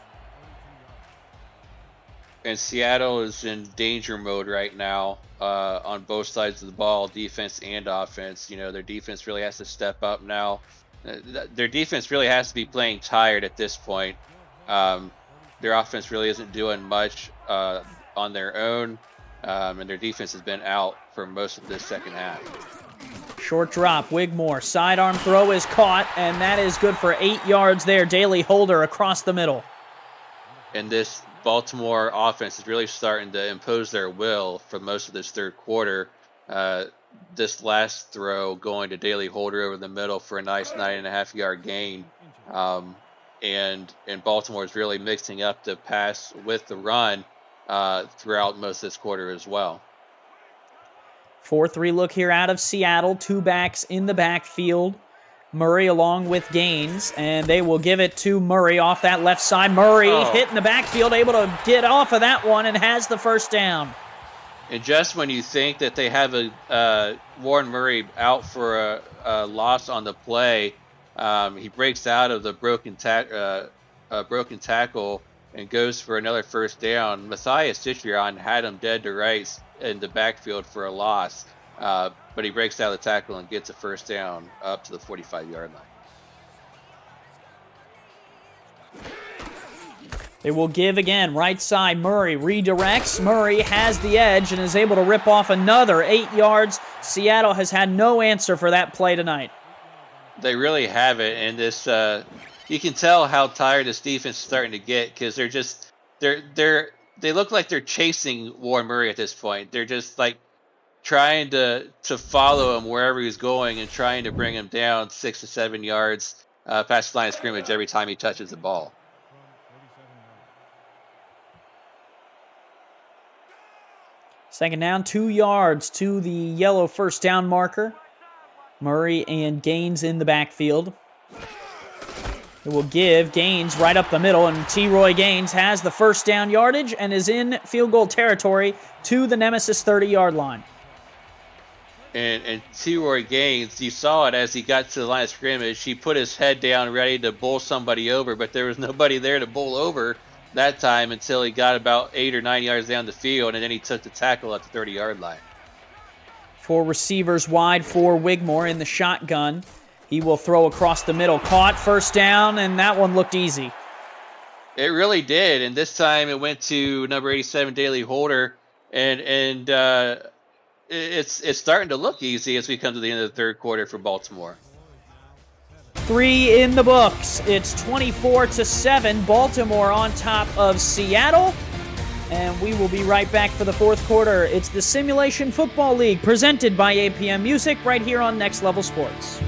And Seattle is in danger mode right now on both sides of the ball, defense and offense. Their defense really has to step up now. Their defense really has to be playing tired at this point. Their offense really isn't doing much on their own, and their defense has been out for most of this second half. Short drop, Wigmore. Sidearm throw is caught, and that is good for 8 yards there. Daly Holder across the middle. And this Baltimore offense is really starting to impose their will for most of this third quarter. This last throw going to Daly Holder over the middle for a nice 9.5-yard gain. And Baltimore is really mixing up the pass with the run throughout most of this quarter as well. 4-3 look here out of Seattle. 2 backs in the backfield. Murray along with Gaines, and they will give it to Murray off that left side. Murray hit in the backfield, able to get off of that one and has the first down. And just when you think that they have Warren Murray out for a loss on the play, he breaks out of the broken tackle and goes for another first down. Matthias Citrion had him dead to rights in the backfield for a loss, but he breaks out of the tackle and gets a first down up to the 45-yard line. They will give again. Right side, Murray redirects. Murray has the edge and is able to rip off another 8 yards. Seattle has had no answer for that play tonight. They really haven't, and this you can tell how tired this defense is starting to get, because they look like they're chasing Warren Murray at this point. They're just like trying to follow him wherever he's going and trying to bring him down 6 to 7 yards past the line of scrimmage every time he touches the ball. Second down, 2 yards to the yellow first down marker. Murray and Gaines in the backfield. It will give Gaines right up the middle, and T. Roy Gaines has the first down yardage and is in field goal territory to the Nemesis 30-yard line. And T. Roy Gaines, you saw it as he got to the line of scrimmage. He put his head down ready to bowl somebody over, but there was nobody there to bowl over that time until he got about 8 or 9 yards down the field, and then he took the tackle at the 30-yard line. 4 receivers wide for Wigmore in the shotgun. He will throw across the middle. Caught, first down, and that one looked easy. It really did, and this time it went to number 87, Daley Holder, and it's starting to look easy as we come to the end of the third quarter for Baltimore. 3 in the books. It's 24-7. Baltimore on top of Seattle. And we will be right back for the fourth quarter. It's the Simulation Football League presented by APM Music right here on Next Level Sports.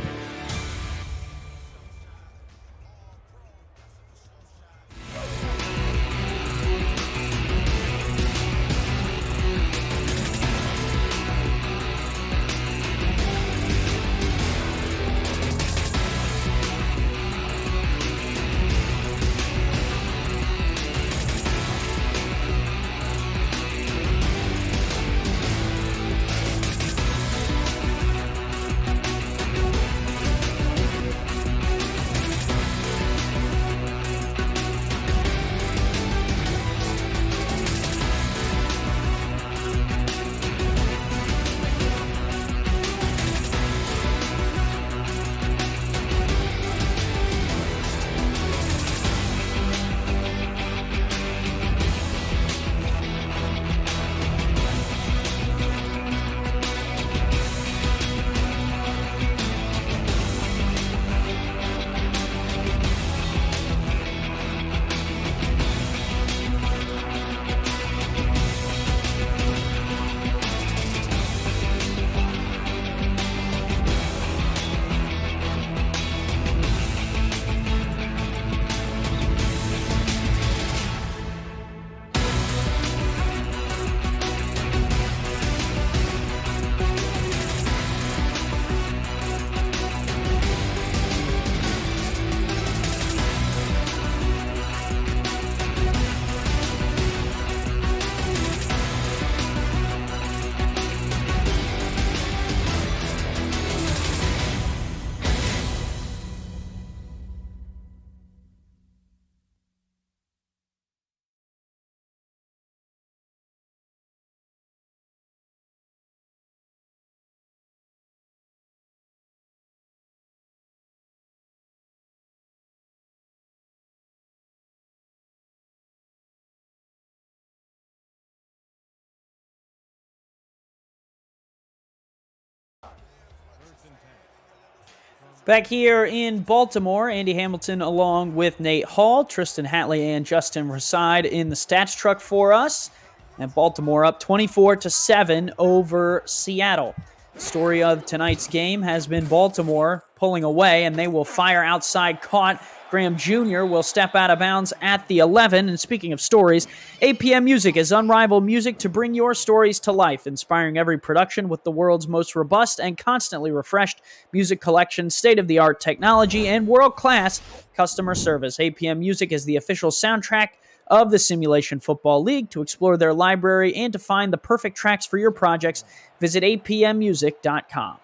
Back here in Baltimore, Andy Hamilton along with Nate Hall, Tristan Hatley, and Justin reside in the stats truck for us. And Baltimore up 24-7 over Seattle. Story of tonight's game has been Baltimore pulling away, and they will fire outside caught. Graham Jr. will step out of bounds at the 11. And speaking of stories, APM Music is unrivaled music to bring your stories to life, inspiring every production with the world's most robust and constantly refreshed music collection, state-of-the-art technology, and world-class customer service. APM Music is the official soundtrack of the Simulation Football League. To explore their library and to find the perfect tracks for your projects, visit apmmusic.com.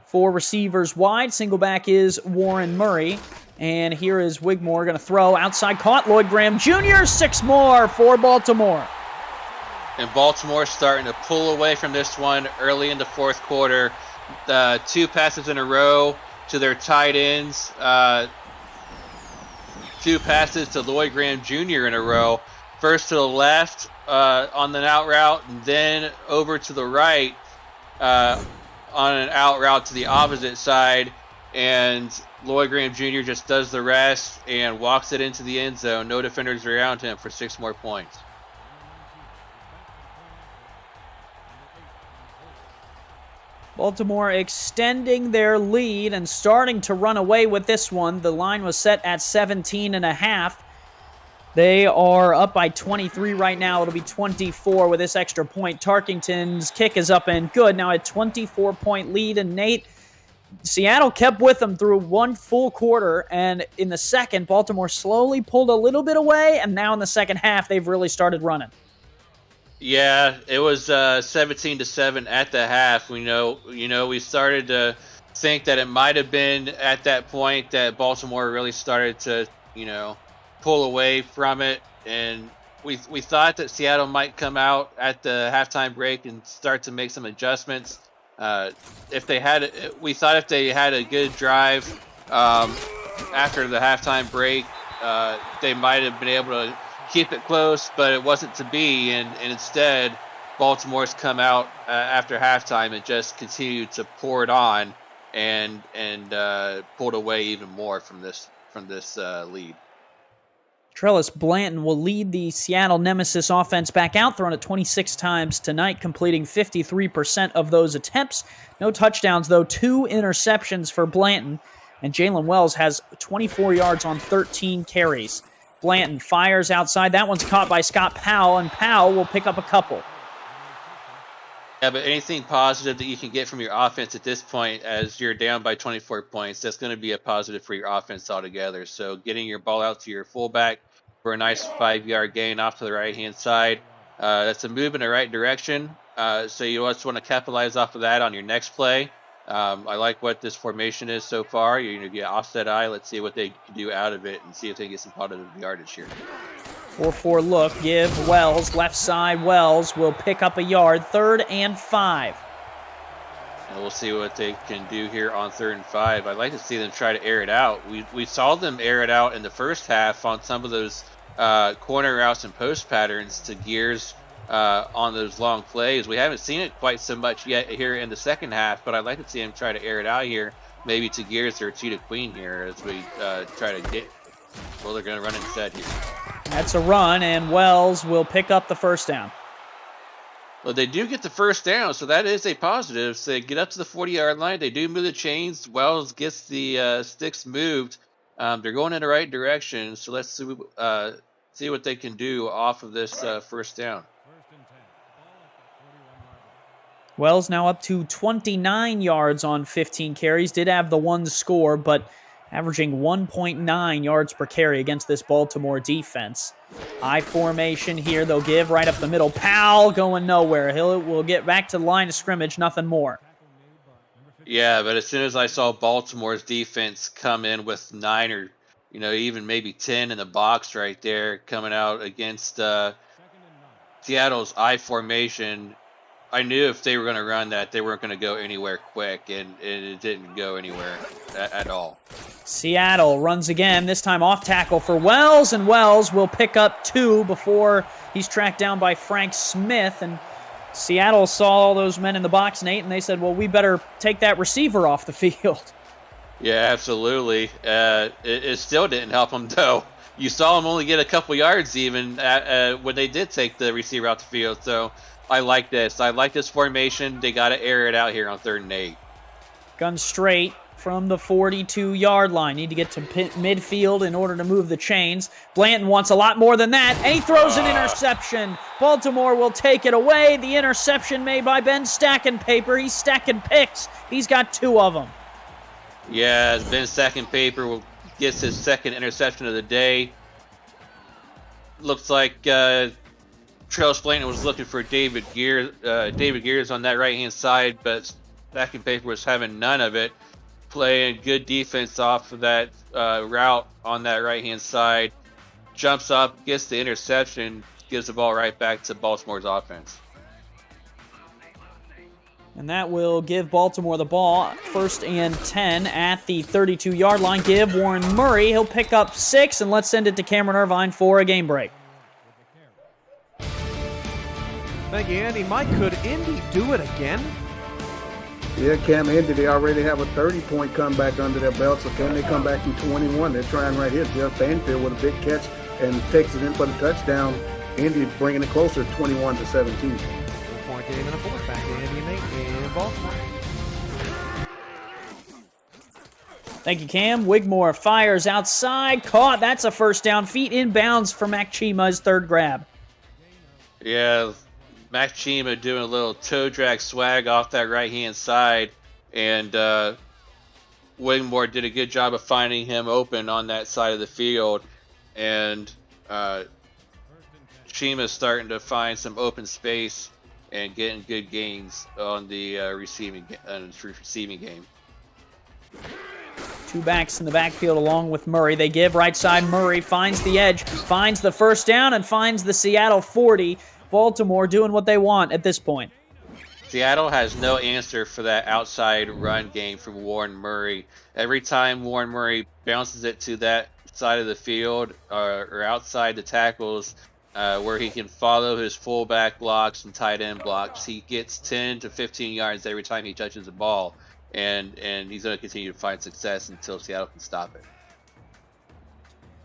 4 receivers wide. Single back is Warren Murray. And here is Wigmore going to throw. Outside caught. Lloyd Graham Jr. 6 more for Baltimore. And Baltimore starting to pull away from this one early in the fourth quarter. 2 passes in a row to their tight ends. 2 passes to Lloyd Graham Jr. in a row. First to the left on an out route, and then over to the right on an out route to the opposite side, and Lloyd Graham Jr. just does the rest and walks it into the end zone. No defenders around him for 6 more points. Baltimore extending their lead and starting to run away with this one. The line was set at 17.5. They are up by 23 right now. It'll be 24 with this extra point. Tarkington's kick is up and good. Now a 24-point lead, and Nate, Seattle kept with them through one full quarter, and in the second, Baltimore slowly pulled a little bit away, and now in the second half, they've really started running. Yeah, it was 17-7 at the half. We started to think that it might have been at that point that Baltimore really started to, pull away from it, and we thought that Seattle might come out at the halftime break and start to make some adjustments. We thought if they had a good drive after the halftime break, they might have been able to keep it close, but it wasn't to be, and instead Baltimore's come out after halftime and just continued to pour it on and pulled away even more from this lead. Trellis Blanton will lead the Seattle Nemesis offense back out, throwing it 26 times tonight, completing 53% of those attempts. No touchdowns, though, 2 interceptions for Blanton, and Jalen Wells has 24 yards on 13 carries. Blanton fires outside. That one's caught by Scott Powell, and Powell will pick up a couple. Yeah, but anything positive that you can get from your offense at this point, as you're down by 24 points, that's going to be a positive for your offense altogether. So getting your ball out to your fullback for a nice 5-yard gain off to the right-hand side, that's a move in the right direction. So you just want to capitalize off of that on your next play. I like what this formation is so far. You're going to get offset eye. Let's see what they can do out of it and see if they get some positive yardage here. 4-4 look, give Wells, left side. Wells will pick up a yard, 3rd and 5. And we'll see what they can do here on 3rd and 5. I'd like to see them try to air it out. We saw them air it out in the first half on some of those corner routes and post patterns to Gears on those long plays. We haven't seen it quite so much yet here in the second half, but I'd like to see them try to air it out here, maybe to Gears or Cheetah Queen here as we try to get. Well, they're going to run instead here. That's a run, and Wells will pick up the first down. Well, they do get the first down, so that is a positive. So they get up to the 40-yard line. They do move the chains. Wells gets the sticks moved. They're going in the right direction, so let's see what they can do off of this first down. Wells now up to 29 yards on 15 carries. Did have the one score, but averaging 1.9 yards per carry against this Baltimore defense. I formation here. They'll give right up the middle. Powell going nowhere. We'll get back to the line of scrimmage, nothing more. Yeah, but as soon as I saw Baltimore's defense come in with 9 or, even maybe 10 in the box right there coming out against Seattle's I formation, I knew if they were going to run that, they weren't going to go anywhere quick, and it didn't go anywhere at all. Seattle runs again, this time off tackle for Wells, and Wells will pick up 2 before he's tracked down by Frank Smith. And Seattle saw all those men in the box, Nate, and they said, well, we better take that receiver off the field. Yeah, absolutely. It still didn't help them, though. You saw him only get a couple yards even when they did take the receiver out the field, so I like this. I like this formation. They got to air it out here on 3rd and 8. Gun straight from the 42-yard line. Need to get to midfield in order to move the chains. Blanton wants a lot more than that, and he throws an interception. Baltimore will take it away. The interception made by Ben Stacking Paper. He's stacking picks. He's got 2 of them. Yeah, Ben Stacking Paper gets his 2nd interception of the day. Looks like Travis Blanton was looking for David Gears on that right-hand side, but Stacking Paper was having none of it. Playing good defense off of that route on that right-hand side. Jumps up, gets the interception, gives the ball right back to Baltimore's offense. And that will give Baltimore the ball. 1st and 10 at the 32-yard line. Give Warren Murray. He'll pick up 6, and let's send it to Cameron Irvine for a game break. Thank you, Andy. Mike, could Indy do it again? Yeah, Cam Indy, they already have a 30-point comeback under their belt, so can they come back from 21? They're trying right here. Jeff Banfield with a big catch and takes it in for the touchdown. Indy bringing it closer, 21-17. 4-point game and a 4th. Back to Andy and Nate in Baltimore. Thank you, Cam. Wigmore fires outside. Caught. That's a first down. Feet inbounds for Mac Chima's third grab. Yeah, Mac Chima doing a little toe drag swag off that right-hand side. And Wigmore did a good job of finding him open on that side of the field. And Chima's starting to find some open space and getting good gains on the receiving game. Two backs in the backfield along with Murray. They give right side. Murray finds the edge, finds the first down, and finds the Seattle 40. Baltimore doing what they want at this point. Seattle has no answer for that outside run game from Warren Murray. Every time Warren Murray bounces it to that side of the field or outside the tackles where he can follow his fullback blocks and tight end blocks, he gets 10 to 15 yards every time he touches the ball. And he's going to continue to find success until Seattle can stop it.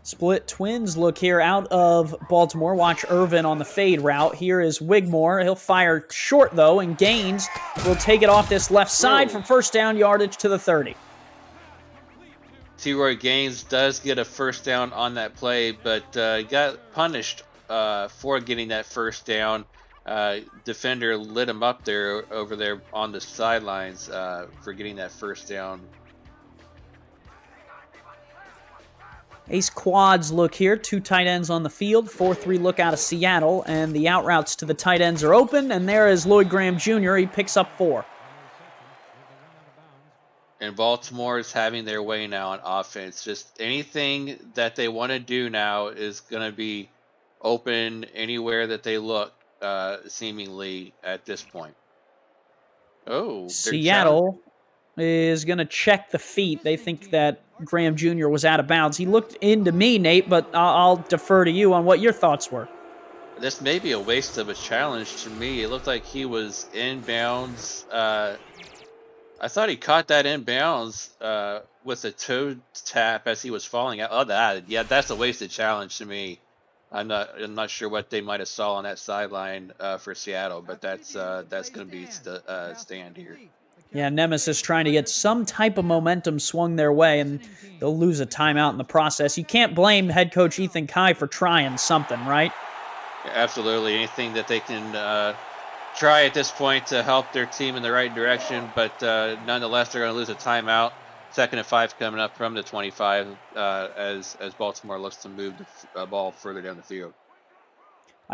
Split twins look here out of Baltimore. Watch Irvin on the fade route. Here is Wigmore. He'll fire short, though, and Gaines will take it off this left side from first down yardage to the 30. T-Roy Gaines does get a first down on that play, but he got punished for getting that first down. Defender lit him up there over there on the sidelines for getting that first down. Ace quads look here. Two tight ends on the field. 4-3 look out of Seattle, and the out routes to the tight ends are open, and there is Lloyd Graham Jr. He picks up 4. And Baltimore is having their way now on offense. Just anything that they want to do now is going to be open anywhere that they look. Seemingly at this point. Seattle is going to check the feet. They think that Graham Jr. was out of bounds. He looked into me, Nate, but I'll defer to you on what your thoughts were. This may be a waste of a challenge to me. It looked like he was inbounds. I thought he caught that inbounds with a toe tap as he was falling out. Oh, that's a wasted challenge to me. I'm not sure what they might have saw on that sideline for Seattle, but that's going to be stand here. Yeah, Nemesis trying to get some type of momentum swung their way, and they'll lose a timeout in the process. You can't blame head coach Ethan Kai for trying something, right? Yeah, absolutely. Anything that they can try at this point to help their team in the right direction, but nonetheless, they're going to lose a timeout. 2nd and 5 coming up from the 25 as Baltimore looks to move the ball further down the field.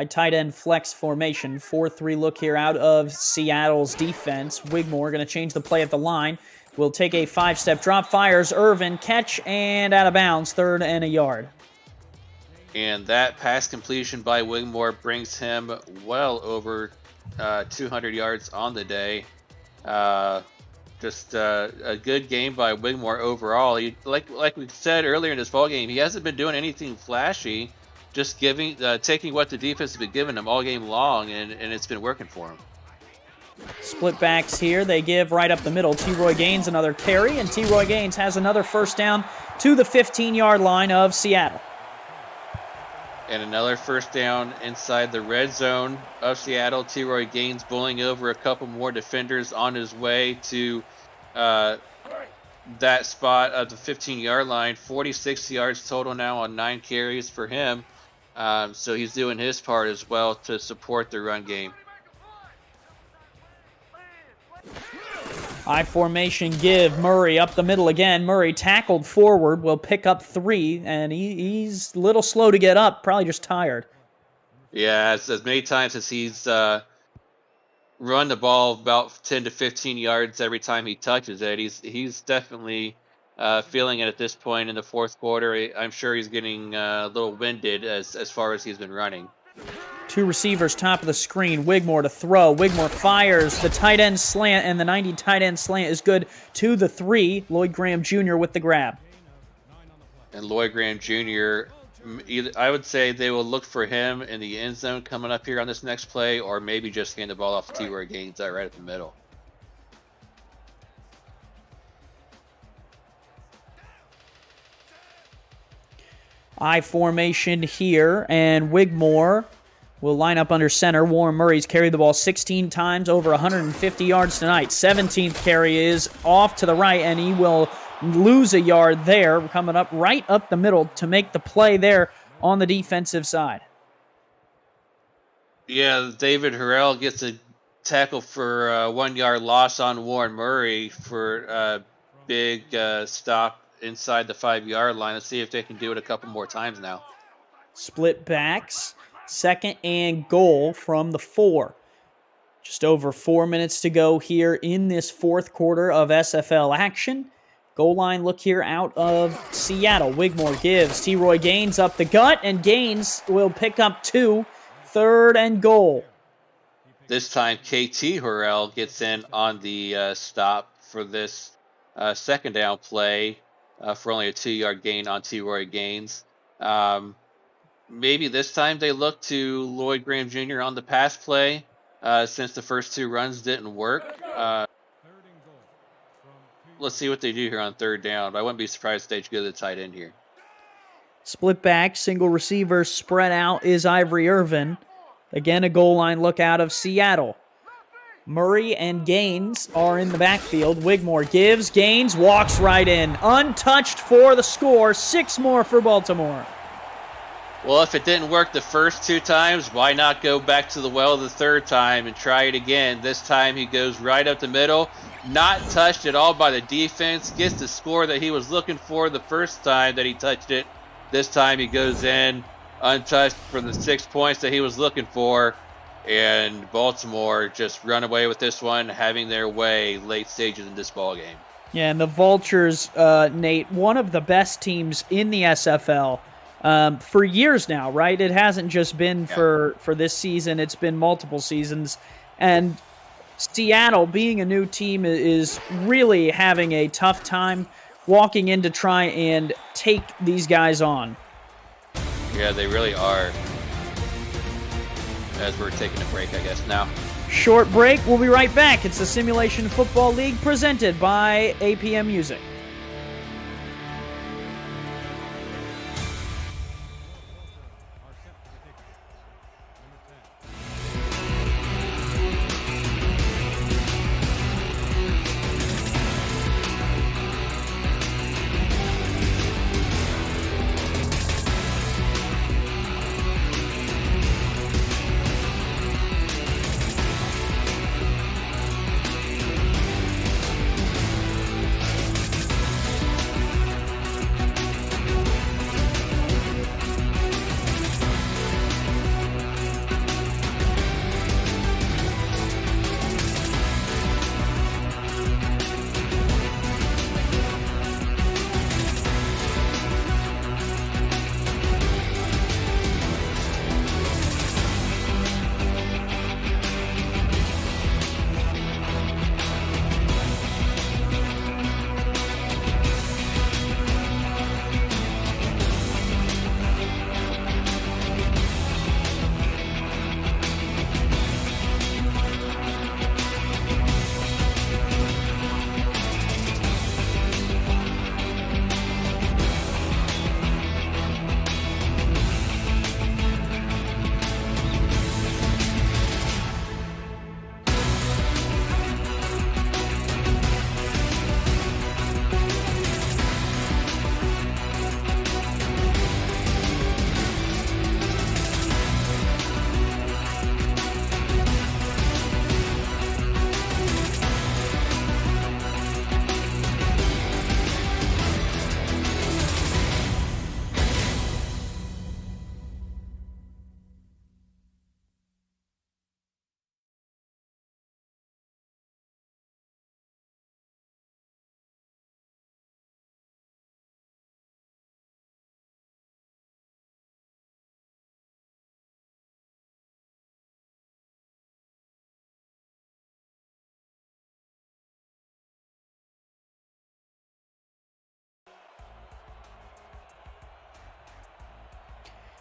Tight end flex formation. 4-3 look here out of Seattle's defense. Wigmore going to change the play at the line. Will take a 5-step drop. Fires Irvin. Catch and out of bounds. 3rd and a yard. And that pass completion by Wigmore brings him well over 200 yards on the day. Just a good game by Wigmore overall. He, like we said earlier in this ball game, he hasn't been doing anything flashy, just taking what the defense has been giving him all game long, and it's been working for him. Split backs here. They give right up the middle. T-Roy Gaines another carry, and T-Roy Gaines has another first down to the 15-yard line of Seattle. And another first down inside the red zone of Seattle. T-Roy Gaines bullying over a couple more defenders on his way to that spot at the 15-yard line. 46 yards total now on 9 carries for him. So he's doing his part as well to support the run game. I formation give. Murray up the middle again. Murray tackled forward, will pick up 3, and he's a little slow to get up, probably just tired. Yeah, as many times as he's run the ball about 10 to 15 yards every time he touches it, he's definitely feeling it at this point in the 4th quarter. I'm sure he's getting a little winded as far as he's been running. 2 receivers top of the screen. Wigmore to throw. Wigmore fires the tight end slant, and the 90 tight end slant is good to the 3. Lloyd Graham Jr. with the grab. And Lloyd Graham Jr., I would say they will look for him in the end zone coming up here on this next play, or maybe just hand the ball off to T-Roy Gaines right at the middle. I formation here, and Wigmore will line up under center. Warren Murray's carried the ball 16 times, over 150 yards tonight. 17th carry is off to the right, and he will lose a yard there, coming up right up the middle to make the play there on the defensive side. Yeah, David Harrell gets a tackle for a 1 yard loss on Warren Murray for a big stop inside the 5 yard line. Let's see if they can do it a couple more times now. Split backs, 2nd and goal from the 4. Just over 4 minutes to go here in this 4th quarter of SFL action. Goal line look here out of Seattle. Wigmore gives T-Roy Gaines up the gut, and Gaines will pick up 2. 3rd and goal. This time, KT Harrell gets in on the stop for this 2nd down play for only a 2 yard gain on T-Roy Gaines. Maybe this time they look to Lloyd Graham Jr. on the pass play since the first 2 runs didn't work. Let's see what they do here on 3rd down, but I wouldn't be surprised if they go to the tight end here. Split back, single receiver, spread out is Ivory Irvin. Again, a goal line look out of Seattle. Murray and Gaines are in the backfield. Wigmore gives, Gaines walks right in. Untouched for the score, 6 more for Baltimore. Well, if it didn't work the first 2 times, why not go back to the well the 3rd time and try it again? This time he goes right up the middle, not touched at all by the defense, gets the score that he was looking for the first time that he touched it. This time he goes in untouched for the 6 points that he was looking for, and Baltimore just run away with this one, having their way late stages in this ball game. Yeah, and the Vultures, Nate, one of the best teams in the SFL for years now, right? It hasn't just been for this season. It's been multiple seasons. And Seattle, being a new team, is really having a tough time walking in to try and take these guys on. Yeah, they really are. As we're taking a break, I guess, now. Short break. We'll be right back. It's the Simulation Football League presented by APM Music.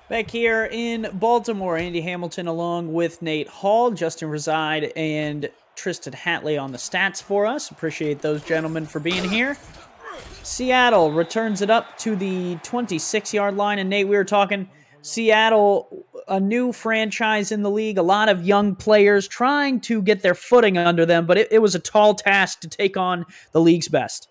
Back here in Baltimore, Andy Hamilton along with Nate Hall, Justin Reside, and Tristan Hatley on the stats for us. Appreciate those gentlemen for being here. Seattle returns it up to the 26-yard line. And Nate, we were talking Seattle, a new franchise in the league, a lot of young players trying to get their footing under them, but it was a tall task to take on the league's best.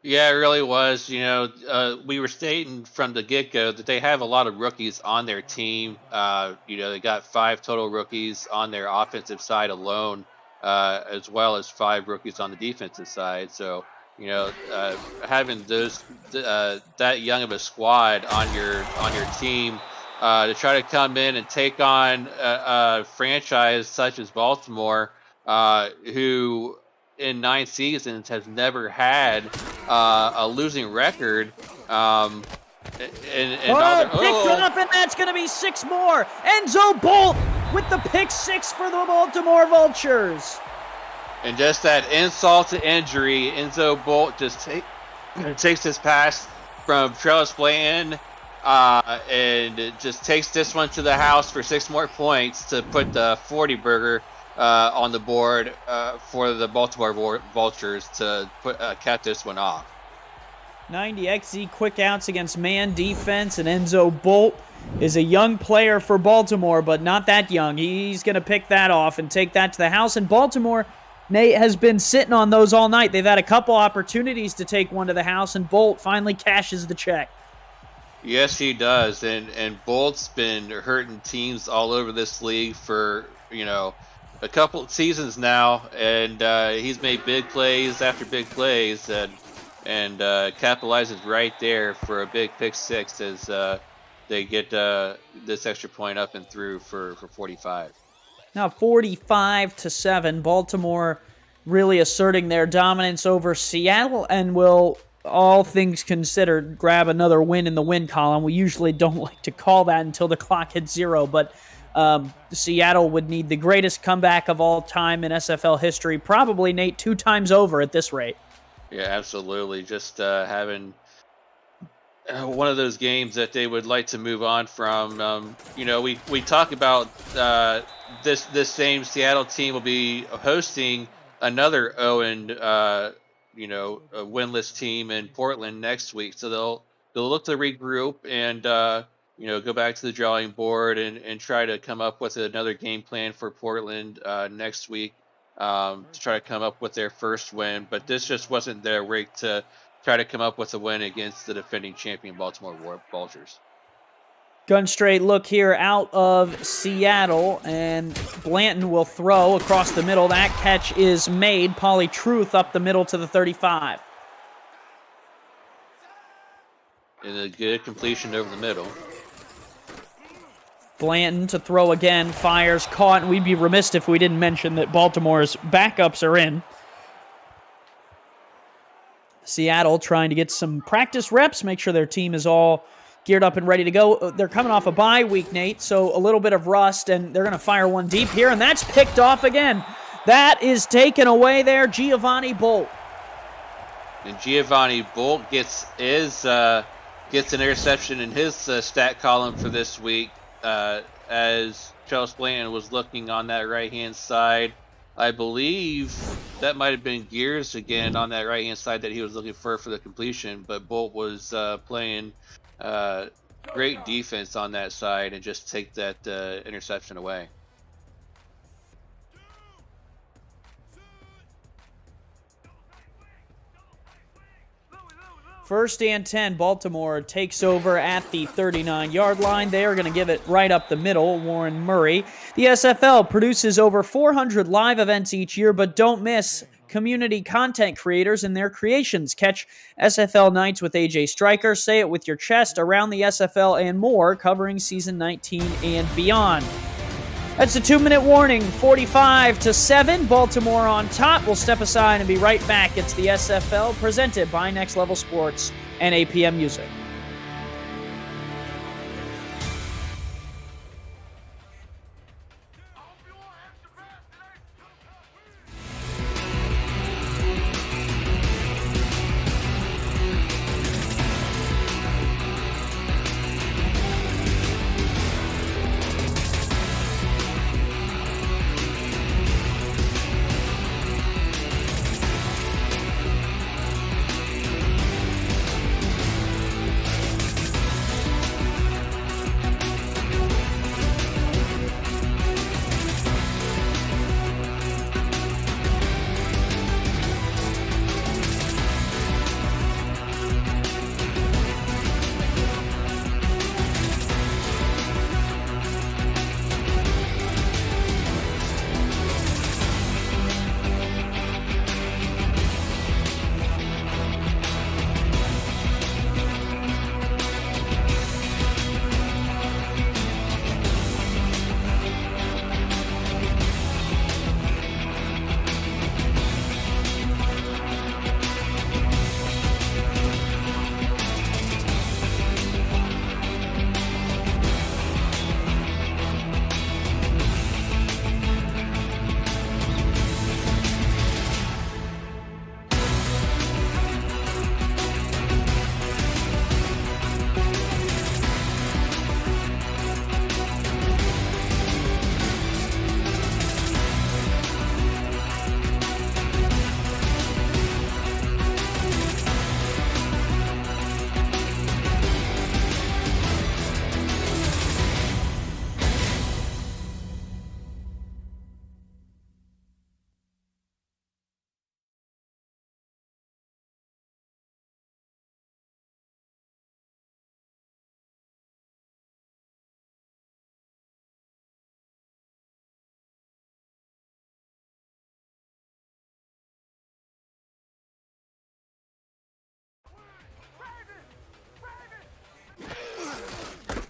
Yeah, it really was. We were stating from the get-go that they have a lot of rookies on their team. They got 5 total rookies on their offensive side alone, as well as 5 rookies on the defensive side. So, having that young of a squad on your team to try to come in and take on a franchise such as Baltimore, who in 9 seasons has never had a losing record. Picked up, and that's going to be 6 more. Enzo Bolt with the pick 6 for the Baltimore Vultures. And just that insult to injury, Enzo Bolt just takes this pass from Travis Blanton and it just takes this one to the house for 6 more points to put the 40 burger on the board for the Baltimore Vultures to cap this one off. 90 XZ quick outs against man defense, and Enzo Bolt is a young player for Baltimore, but not that young. He's going to pick that off and take that to the house. And Baltimore, Nate, has been sitting on those all night. They've had a couple opportunities to take one to the house, and Bolt finally cashes the check. Yes, he does. And Bolt's been hurting teams all over this league for, a couple of seasons now, and he's made big plays after big plays, and capitalizes right there for a big pick 6 as they get this extra point up and through for 45. Now 45-7, Baltimore really asserting their dominance over Seattle, and will, all things considered, grab another win in the win column. We usually don't like to call that until the clock hits 0, but Seattle would need the greatest comeback of all time in SFL history, probably, Nate, 2 times over at this rate. Yeah, absolutely. Just having one of those games that they would like to move on from. We talk about this same Seattle team will be hosting another a winless team in Portland next week, so they'll look to regroup and go back to the drawing board and try to come up with another game plan for Portland next week to try to come up with their first win. But this just wasn't their week to try to come up with a win against the defending champion Baltimore Vultures. Gun straight look here out of Seattle, and Blanton will throw across the middle. That catch is made. Pauly Truth up the middle to the 35. And a good completion over the middle. Blanton to throw again, fires, caught, and we'd be remiss if we didn't mention that Baltimore's backups are in. Seattle trying to get some practice reps, make sure their team is all geared up and ready to go. They're coming off a bye week, Nate, so a little bit of rust, and they're going to fire one deep here, and that's picked off again. That is taken away there, Giovanni Bolt. And Giovanni Bolt gets an interception in his stat column for this week as Charles Blanton was looking on that right-hand side. I believe that might have been Gears again on that right-hand side that he was looking for the completion, but Bolt was playing great defense on that side and just take that interception away. First and 10, Baltimore takes over at the 39-yard line. They are going to give it right up the middle, Warren Murray. The SFL produces over 400 live events each year, but don't miss community content creators and their creations. Catch SFL Nights with AJ Stryker, Say It With Your Chest, Around the SFL, and more, covering Season 19 and beyond. That's a 2-minute warning, 45-7, Baltimore on top. We'll step aside and be right back. It's the SFL, presented by Next Level Sports and APM Music.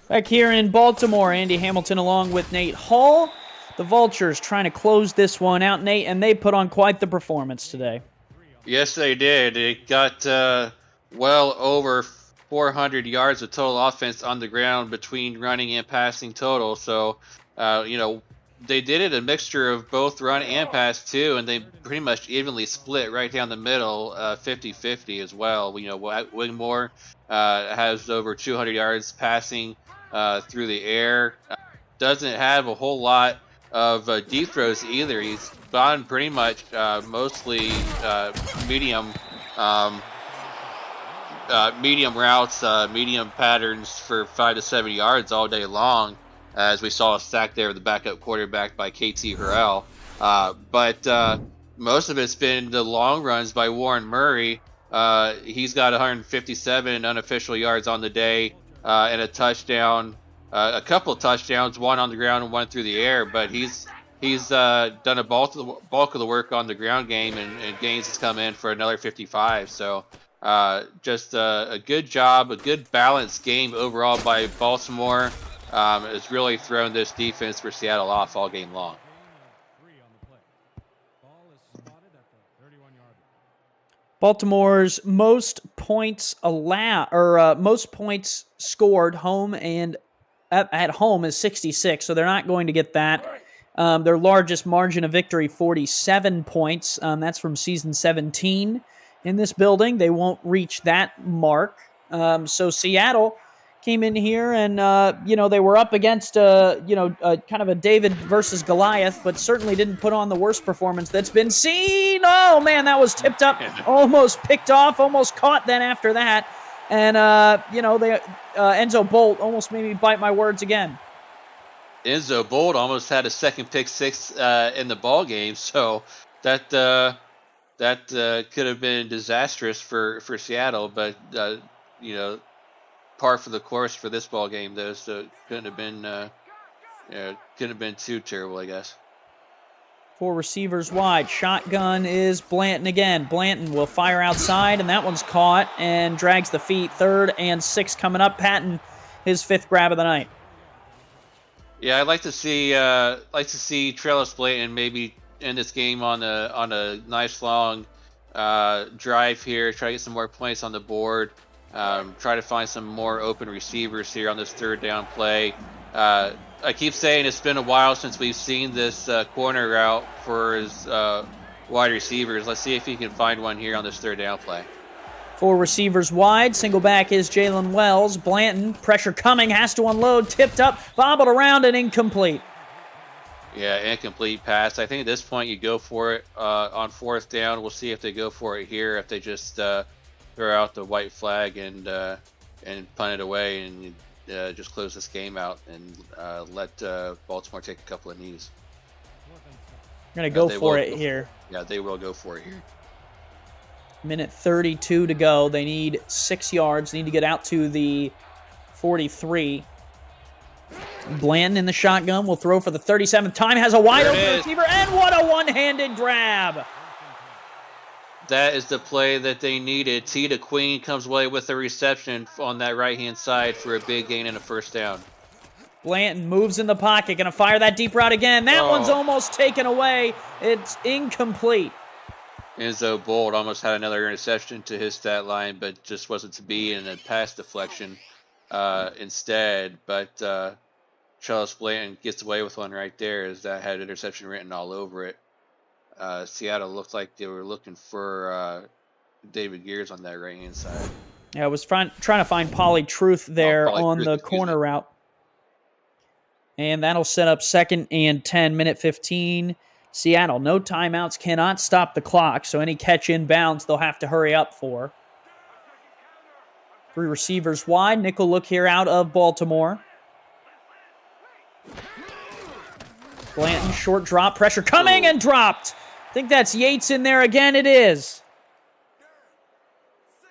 Back here in Baltimore, Andy Hamilton along with Nate Hall. The Vultures trying to close this one out, Nate, and they put on quite the performance today. Yes, they did. It got well over 400 yards of total offense on the ground between running and passing total. So, they did it a mixture of both run and pass too, and they pretty much evenly split right down the middle, 50-50 as well. Wigmore has over 200 yards passing through the air. Doesn't have a whole lot of deep throws either. He's gone pretty much mostly medium routes, medium patterns for 5 to 7 yards all day long, as we saw a sack there of the backup quarterback by KT Harrell. But most of it's been the long runs by Warren Murray. He's got 157 unofficial yards on the day and a touchdown. A couple of touchdowns, one on the ground and one through the air, but he's done a bulk of the work on the ground game, and Gaines has come in for another 55. So just a good job, a good balanced game overall by Baltimore. It's really thrown this defense for Seattle off all game long. Baltimore's most points most points scored home and at home is 66, so they're not going to get that. Their largest margin of victory, 47 points. That's from season 17 in this building. They won't reach that mark. So Seattle came in here and, they were up against, kind of a David versus Goliath, but certainly didn't put on the worst performance that's been seen. Oh, man, that was tipped up, almost picked off, almost caught then after that. And, Enzo Bolt almost made me bite my words again. Enzo Bolt almost had a second pick six in the ball game, so that could have been disastrous for Seattle. But par for the course for this ball game, though, so it couldn't have been too terrible, I guess. 4 receivers wide. Shotgun is Blanton again. Blanton will fire outside, and that one's caught and drags the feet. 3rd and 6 coming up. Patton, his 5th grab of the night. Yeah, I'd like to see Trellis Blanton maybe end this game on a nice long drive here. Try to get some more points on the board. Try to find some more open receivers here on this 3rd down play. I keep saying it's been a while since we've seen this corner route for his wide receivers. Let's see if he can find one here on this 3rd down play. 4 receivers wide. Single back is Jalen Wells. Blanton, pressure coming, has to unload. Tipped up, bobbled around, and incomplete. Yeah, incomplete pass. I think at this point you go for it on 4th down. We'll see if they go for it here, if they just throw out the white flag and punt it away and just close this game out and let Baltimore take a couple of knees. We're going to go for it here. Yeah, they will go for it here. Minute 32 to go. They need 6 yards. They need to get out to the 43. Blanton in the shotgun will throw for the 37th time. Has a wide open receiver, and what a one-handed grab. That is the play that they needed. Tita Queen comes away with a reception on that right-hand side for a big gain and a 1st down. Blanton moves in the pocket, going to fire that deep route again. That one's almost taken away. It's incomplete. Enzo Bolt almost had another interception to his stat line, but just wasn't to be, in a pass deflection instead. But Charles Blanton gets away with one right there, as that had interception written all over it. Seattle looked like they were looking for David Gears on that right-hand side. Yeah, I was trying to find Polly Truth there on the corner route. And that'll set up 2nd and 10, minute 15. Seattle, no timeouts, cannot stop the clock, so any catch inbounds they'll have to hurry up for. 3 receivers wide. Nickel look here out of Baltimore. Blanton, short drop, pressure coming and dropped. I think that's Yates in there again. It is.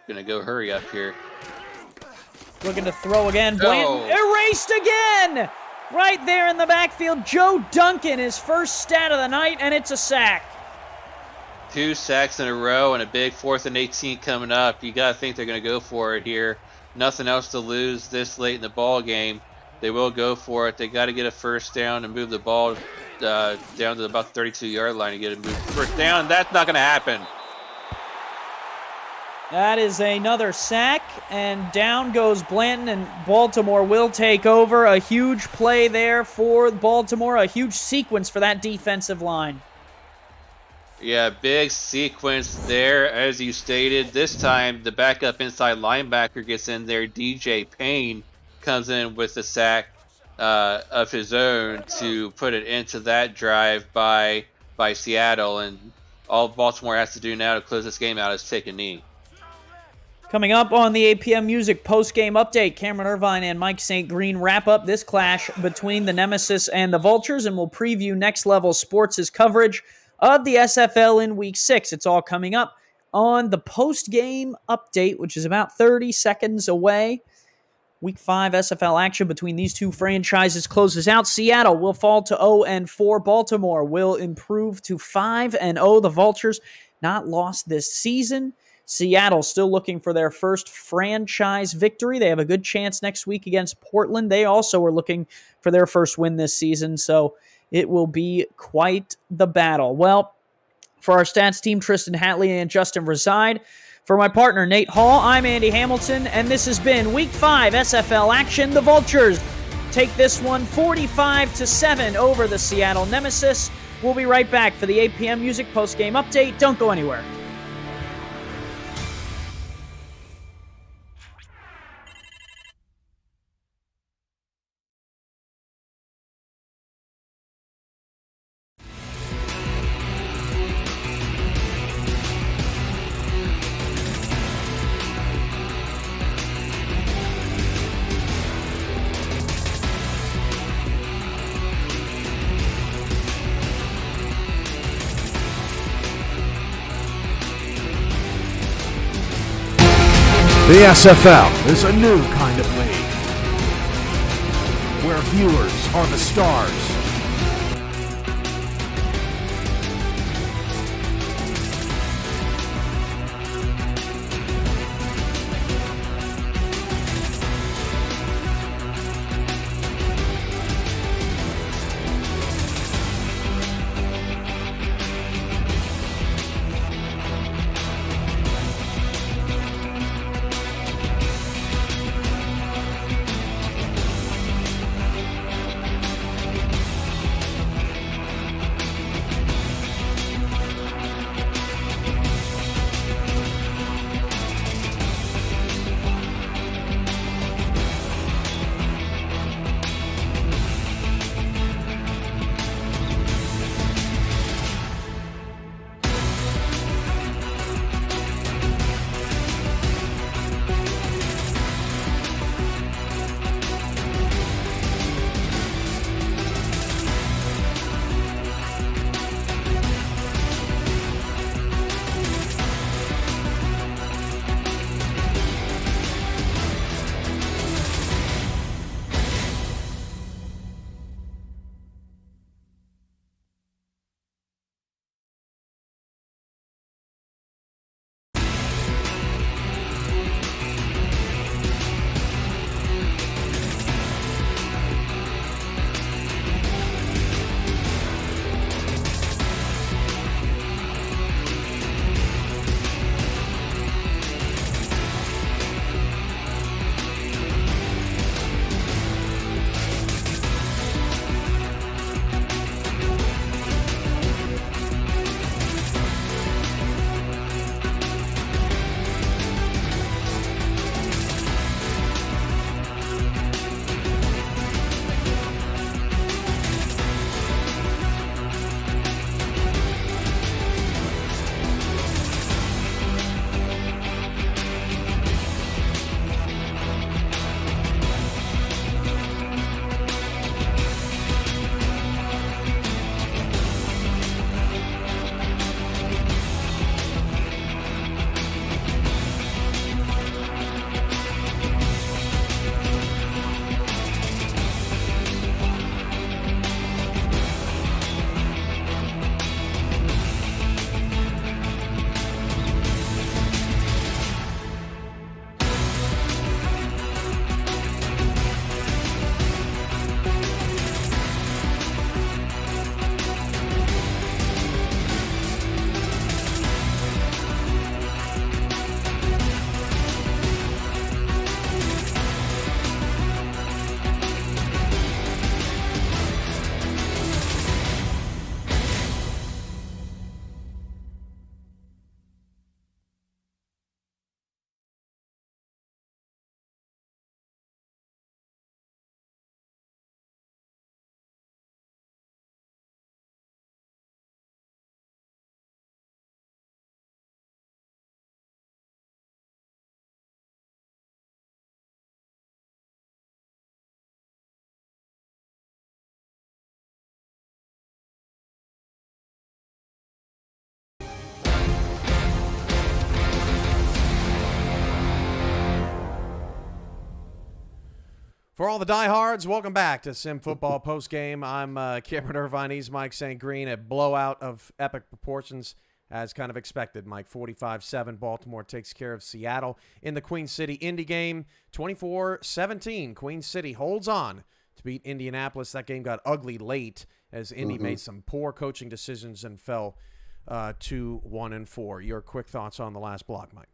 Gonna go hurry up here. Looking to throw again. Blanton erased again. Right there in the backfield. Joe Duncan, his first stat of the night, and it's a sack. 2 sacks in a row and a big 4th and 18 coming up. You got to think they're going to go for it here. Nothing else to lose this late in the ball game. They will go for it. They got to get a first down and move the ball down to about 32-yard line to get it moved. First down, that's not going to happen. That is another sack, and down goes Blanton, and Baltimore will take over. A huge play there for Baltimore, a huge sequence for that defensive line. Yeah, big sequence there, as you stated. This time, the backup inside linebacker gets in there. DJ Payne comes in with the sack of his own to put it into that drive by Seattle. And all Baltimore has to do now to close this game out is take a knee. Coming up on the APM Music post-game update, Cameron Irvine and Mike St. Green wrap up this clash between the Nemesis and the Vultures, and we'll preview Next Level Sports' coverage of the SFL in Week 6. It's all coming up on the post-game update, which is about 30 seconds away. Week 5 SFL action between these two franchises closes out. Seattle will fall to 0-4. Baltimore will improve to 5-0. The Vultures not lost this season. Seattle still looking for their first franchise victory. They have a good chance next week against Portland. They also are looking for their first win this season, so it will be quite the battle. Well, for our stats team, Tristan Hatley and Justin Reside. For my partner, Nate Hall, I'm Andy Hamilton, and this has been Week 5 SFL action. The Vultures take this one 45-7 over the Seattle Nemesis. We'll be right back for the APM Music post-game update. Don't go anywhere. The SFL is a new kind of league where viewers are the stars. For all the diehards, welcome back to Sim Football Postgame. I'm Cameron Irvine. He's Mike St. Green. A blowout of epic proportions, as kind of expected. Mike, 45-7. Baltimore takes care of Seattle in the Queen City Indy game. 24-17. Queen City holds on to beat Indianapolis. That game got ugly late as Indy made some poor coaching decisions and fell to 1-4. Your quick thoughts on the last block, Mike?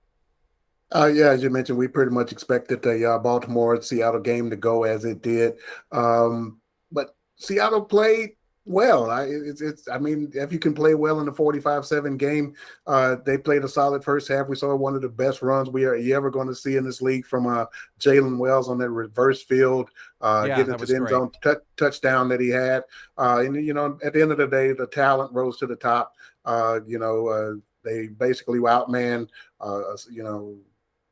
Yeah, as you mentioned, we pretty much expected the Baltimore-Seattle game to go as it did. But Seattle played well. I mean, if you can play well in the 45-7 game, they played a solid first half. We saw one of the best runs you ever going to see in this league from Jalen Wells on that reverse field, getting to the end zone touchdown that he had. And, you know, at the end of the day, the talent rose to the top. They basically outmanned,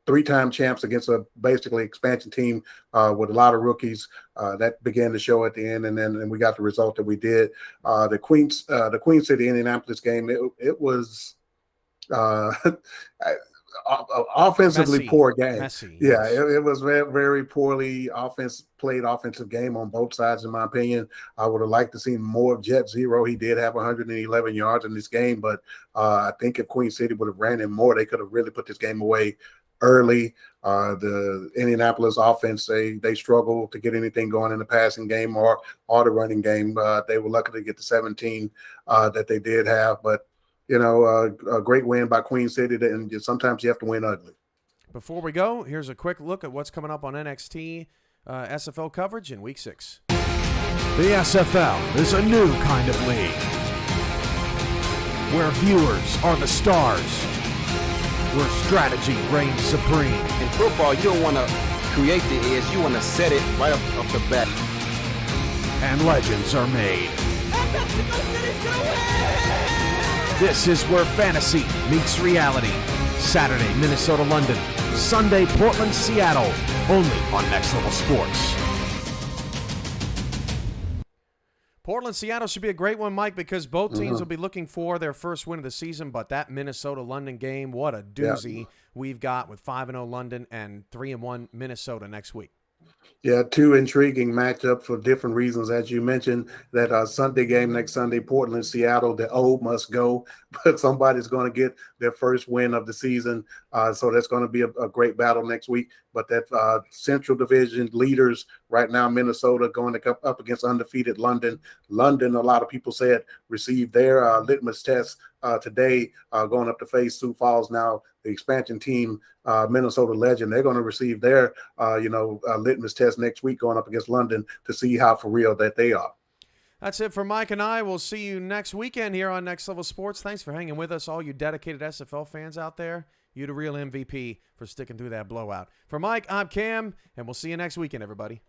three-time champs against a basically expansion team with a lot of rookies. That began to show at the end, and we got the result that we did. The Queen City Indianapolis game, it was offensively Messy. poor game. Messy, yeah, yes. it was very, very poorly played offensive game on both sides, in my opinion. I would have liked to see more of Jet Zero. He did have 111 yards in this game, but I think if Queen City would have ran him more, they could have really put this game away early. The Indianapolis offense, they struggled to get anything going in the passing game or the running game. They were lucky to get the 17 that they did have, but a great win by Queen City, and sometimes you have to win ugly. Before we go, here's a quick look at what's coming up on NXT SFL coverage in Week 6. The SFL is a new kind of league where viewers are the stars, where strategy reigns supreme. In football, you don't want to create the edge. You want to set it right off the bat. And legends are made. This is where fantasy meets reality. Saturday, Minnesota, London. Sunday, Portland, Seattle. Only on Next Level Sports. Portland, Seattle should be a great one, Mike, because both teams will be looking for their first win of the season, but that Minnesota-London game, what a doozy we've got with 5-0 London and 3-1 Minnesota next week. Yeah, two intriguing matchups for different reasons. As you mentioned, that Sunday game next Sunday, Portland, Seattle, the O must go, but somebody's going to get their first win of the season. So that's going to be a great battle next week. But that Central Division leaders right now, Minnesota going to come up against undefeated London. London, a lot of people said, received their litmus test today, going up to face Sioux Falls now. The expansion team, Minnesota Legend, they're going to receive their, litmus test next week going up against London to see how for real that they are. That's it for Mike and I. We'll see you next weekend here on Next Level Sports. Thanks for hanging with us, all you dedicated SFL fans out there. You the real MVP for sticking through that blowout. For Mike, I'm Cam, and we'll see you next weekend, everybody.